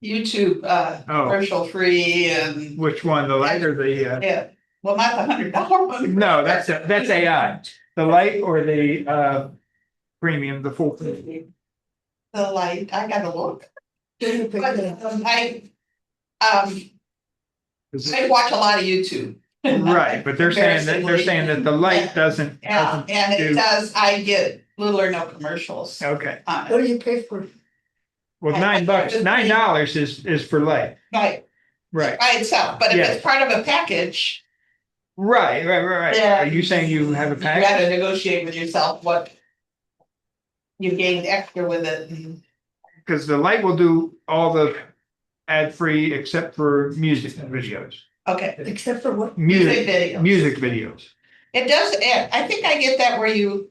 Speaker 1: YouTube commercial free and
Speaker 2: Which one, the light or the?
Speaker 1: yeah, well, not the $100 one.
Speaker 2: No, that's AI. The light or the premium, the full.
Speaker 1: The light, I gotta look. But I watch a lot of YouTube.
Speaker 2: Right, but they're saying that the light doesn't.
Speaker 1: Yeah, and it does, I get little or no commercials.
Speaker 2: Okay.
Speaker 1: On it.
Speaker 4: What do you pay for?
Speaker 2: Well, $9, $9 is for light.
Speaker 1: Right.
Speaker 2: Right.
Speaker 1: By itself, but if
Speaker 2: Yeah.
Speaker 1: it's part of a package,
Speaker 2: Right.
Speaker 1: Yeah.
Speaker 2: Are you saying you have a
Speaker 1: you
Speaker 2: package?
Speaker 1: gotta negotiate with yourself what you gained extra with it. And
Speaker 2: Because the light will do all the ad-free except for music videos.
Speaker 1: okay,
Speaker 4: Except for what?
Speaker 1: Music videos.
Speaker 2: Music videos.
Speaker 1: It does, I think I get that where you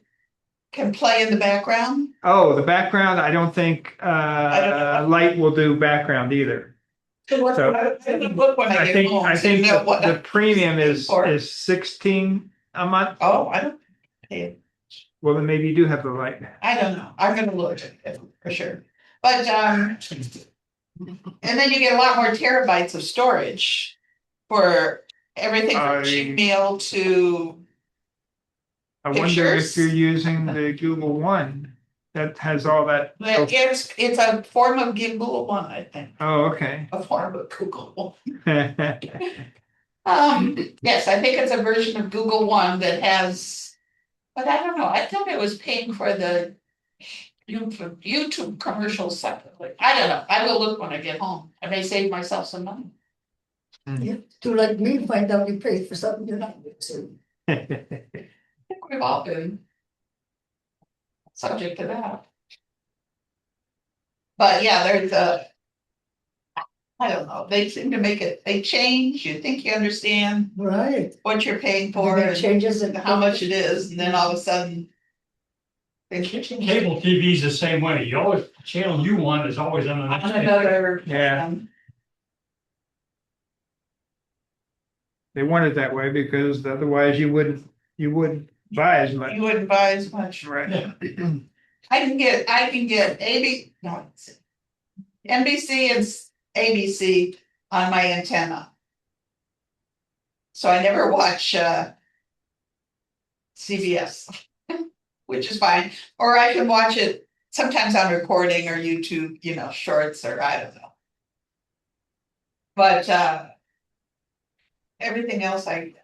Speaker 1: can play in the background.
Speaker 2: Oh, the background, I don't think light will do background either.
Speaker 1: So what,
Speaker 2: So,
Speaker 1: I look when I get home.
Speaker 2: I
Speaker 1: to
Speaker 2: think
Speaker 1: know what
Speaker 2: the premium is
Speaker 1: for.
Speaker 2: 16 a month.
Speaker 1: Oh, I don't pay it.
Speaker 2: Well, then maybe you do have the light.
Speaker 1: I don't know. I'm gonna look at it for sure. But and then you get a lot more terabytes of storage for everything from Gmail to
Speaker 2: I wonder
Speaker 1: pictures.
Speaker 2: if you're using the Google One that has all that.
Speaker 1: It's a form of Google One, I think.
Speaker 2: Oh, okay.
Speaker 1: A form of Google One. Yes, I think it's a version of Google One that has, but I don't know. I thought it was paying for the YouTube commercials separately. I don't know. I will look when I get home. I may save myself some money.
Speaker 4: Yeah, do like me, find out you paid for something you're not using.
Speaker 1: I think we've all been subject to that. But yeah, there's I don't know, they seem to make it, they change, you think you understand
Speaker 4: Right.
Speaker 1: what you're paying for
Speaker 4: And it
Speaker 1: and
Speaker 4: changes and
Speaker 1: how much it is, and then all of a sudden. things change.
Speaker 3: Cable TV is the same way. You always, the channel you want is always on the next.
Speaker 1: Another.
Speaker 2: Yeah. They want it that way because otherwise you wouldn't buy as much.
Speaker 1: You wouldn't buy as much.
Speaker 2: Right.
Speaker 1: I can get NBC and ABC on my antenna. So I never watch CBS, which is fine. Or I can watch it sometimes on recording or YouTube, shorts or I don't know. But everything else I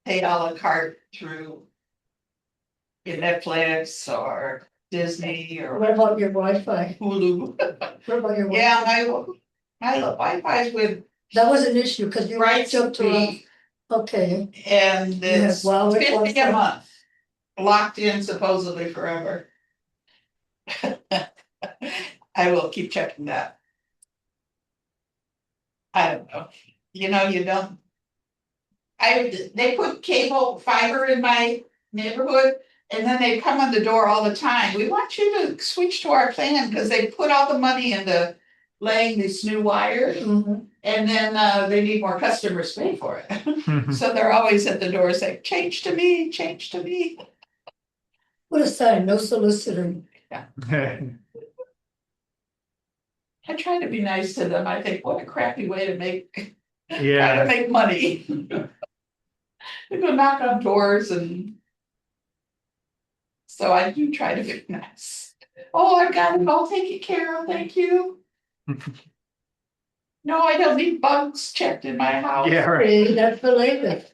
Speaker 1: pay a la carte through Netflix or Disney or
Speaker 4: What about your Wi-Fi?
Speaker 1: Hulu.
Speaker 4: What about your
Speaker 1: Yeah,
Speaker 4: Wi-Fi?
Speaker 1: my Wi-Fi's with
Speaker 4: That was an issue because you jumped to okay.
Speaker 1: and it's
Speaker 4: Yeah, well,
Speaker 1: $50 a month, locked in supposedly forever. I will keep checking that. I don't know. You don't. They put cable fiber in my neighborhood, and then they come on the door all the time. We want you to switch to our plan because they put all the money into laying these new wires, and then they need more customers to pay for it. So they're always at the door saying, "Change to me, change to me."
Speaker 4: What a sign, no solicitor.
Speaker 1: Yeah. I try to be nice to them. I think, what a crappy way to make money. They go knock on doors, and so I do try to be nice. Oh, I've got it. I'll take it care of. Thank you. No, I don't need bugs checked in my house.
Speaker 2: Yeah, right.
Speaker 4: That's believe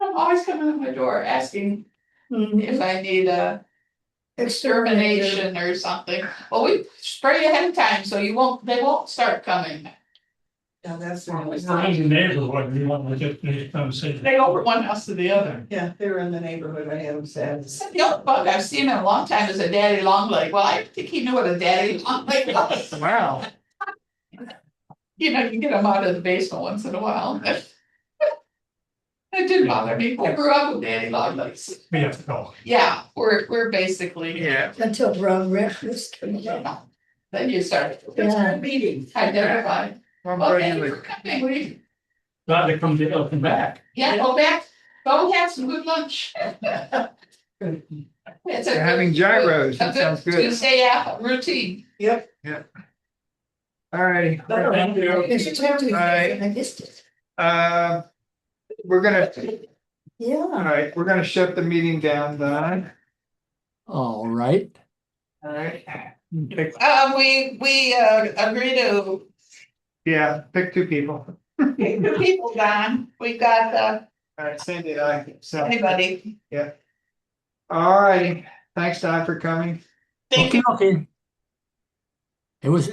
Speaker 1: I'm always coming to my door asking if I need a extermination or something. Well, we spray ahead of time, so they won't start coming.
Speaker 6: Yeah, that's.
Speaker 3: We're in the neighborhood, we want to get this conversation.
Speaker 1: They go from one house to the other.
Speaker 6: Yeah, they were in the neighborhood, I had them said.
Speaker 1: The only bug I've seen in a long time is a daddy long leg. Well, I think he knew what a daddy long leg was.
Speaker 2: Wow.
Speaker 1: You know, you get them out of the basement once in a while. It didn't bother me. I grew up with daddy long legs.
Speaker 3: We have to go.
Speaker 1: Yeah, we're basically.
Speaker 2: Yeah.
Speaker 4: Until brown recluse came along.
Speaker 1: Then you start.
Speaker 4: Yeah.
Speaker 1: Meeting, identify. Well, thank you for coming.
Speaker 3: Glad to come back.
Speaker 1: Yeah, go back, go have some good lunch. It's
Speaker 2: They're having gyros. That sounds good.
Speaker 1: Tuesday routine.
Speaker 6: Yep.
Speaker 2: Yeah. All righty.
Speaker 3: Thank you.
Speaker 2: All right.
Speaker 4: I missed it.
Speaker 2: We're gonna,
Speaker 4: Yeah.
Speaker 2: all right, we're gonna shut the meeting down, Don.
Speaker 12: All right.
Speaker 2: All right.
Speaker 1: We agree to
Speaker 2: Yeah, pick two people.
Speaker 1: pick the people, Don. We got,
Speaker 2: All right, Sandy and I. So,
Speaker 1: anybody.
Speaker 2: yeah. All righty. Thanks, Don, for coming.
Speaker 1: Thank you.
Speaker 12: Okay. It was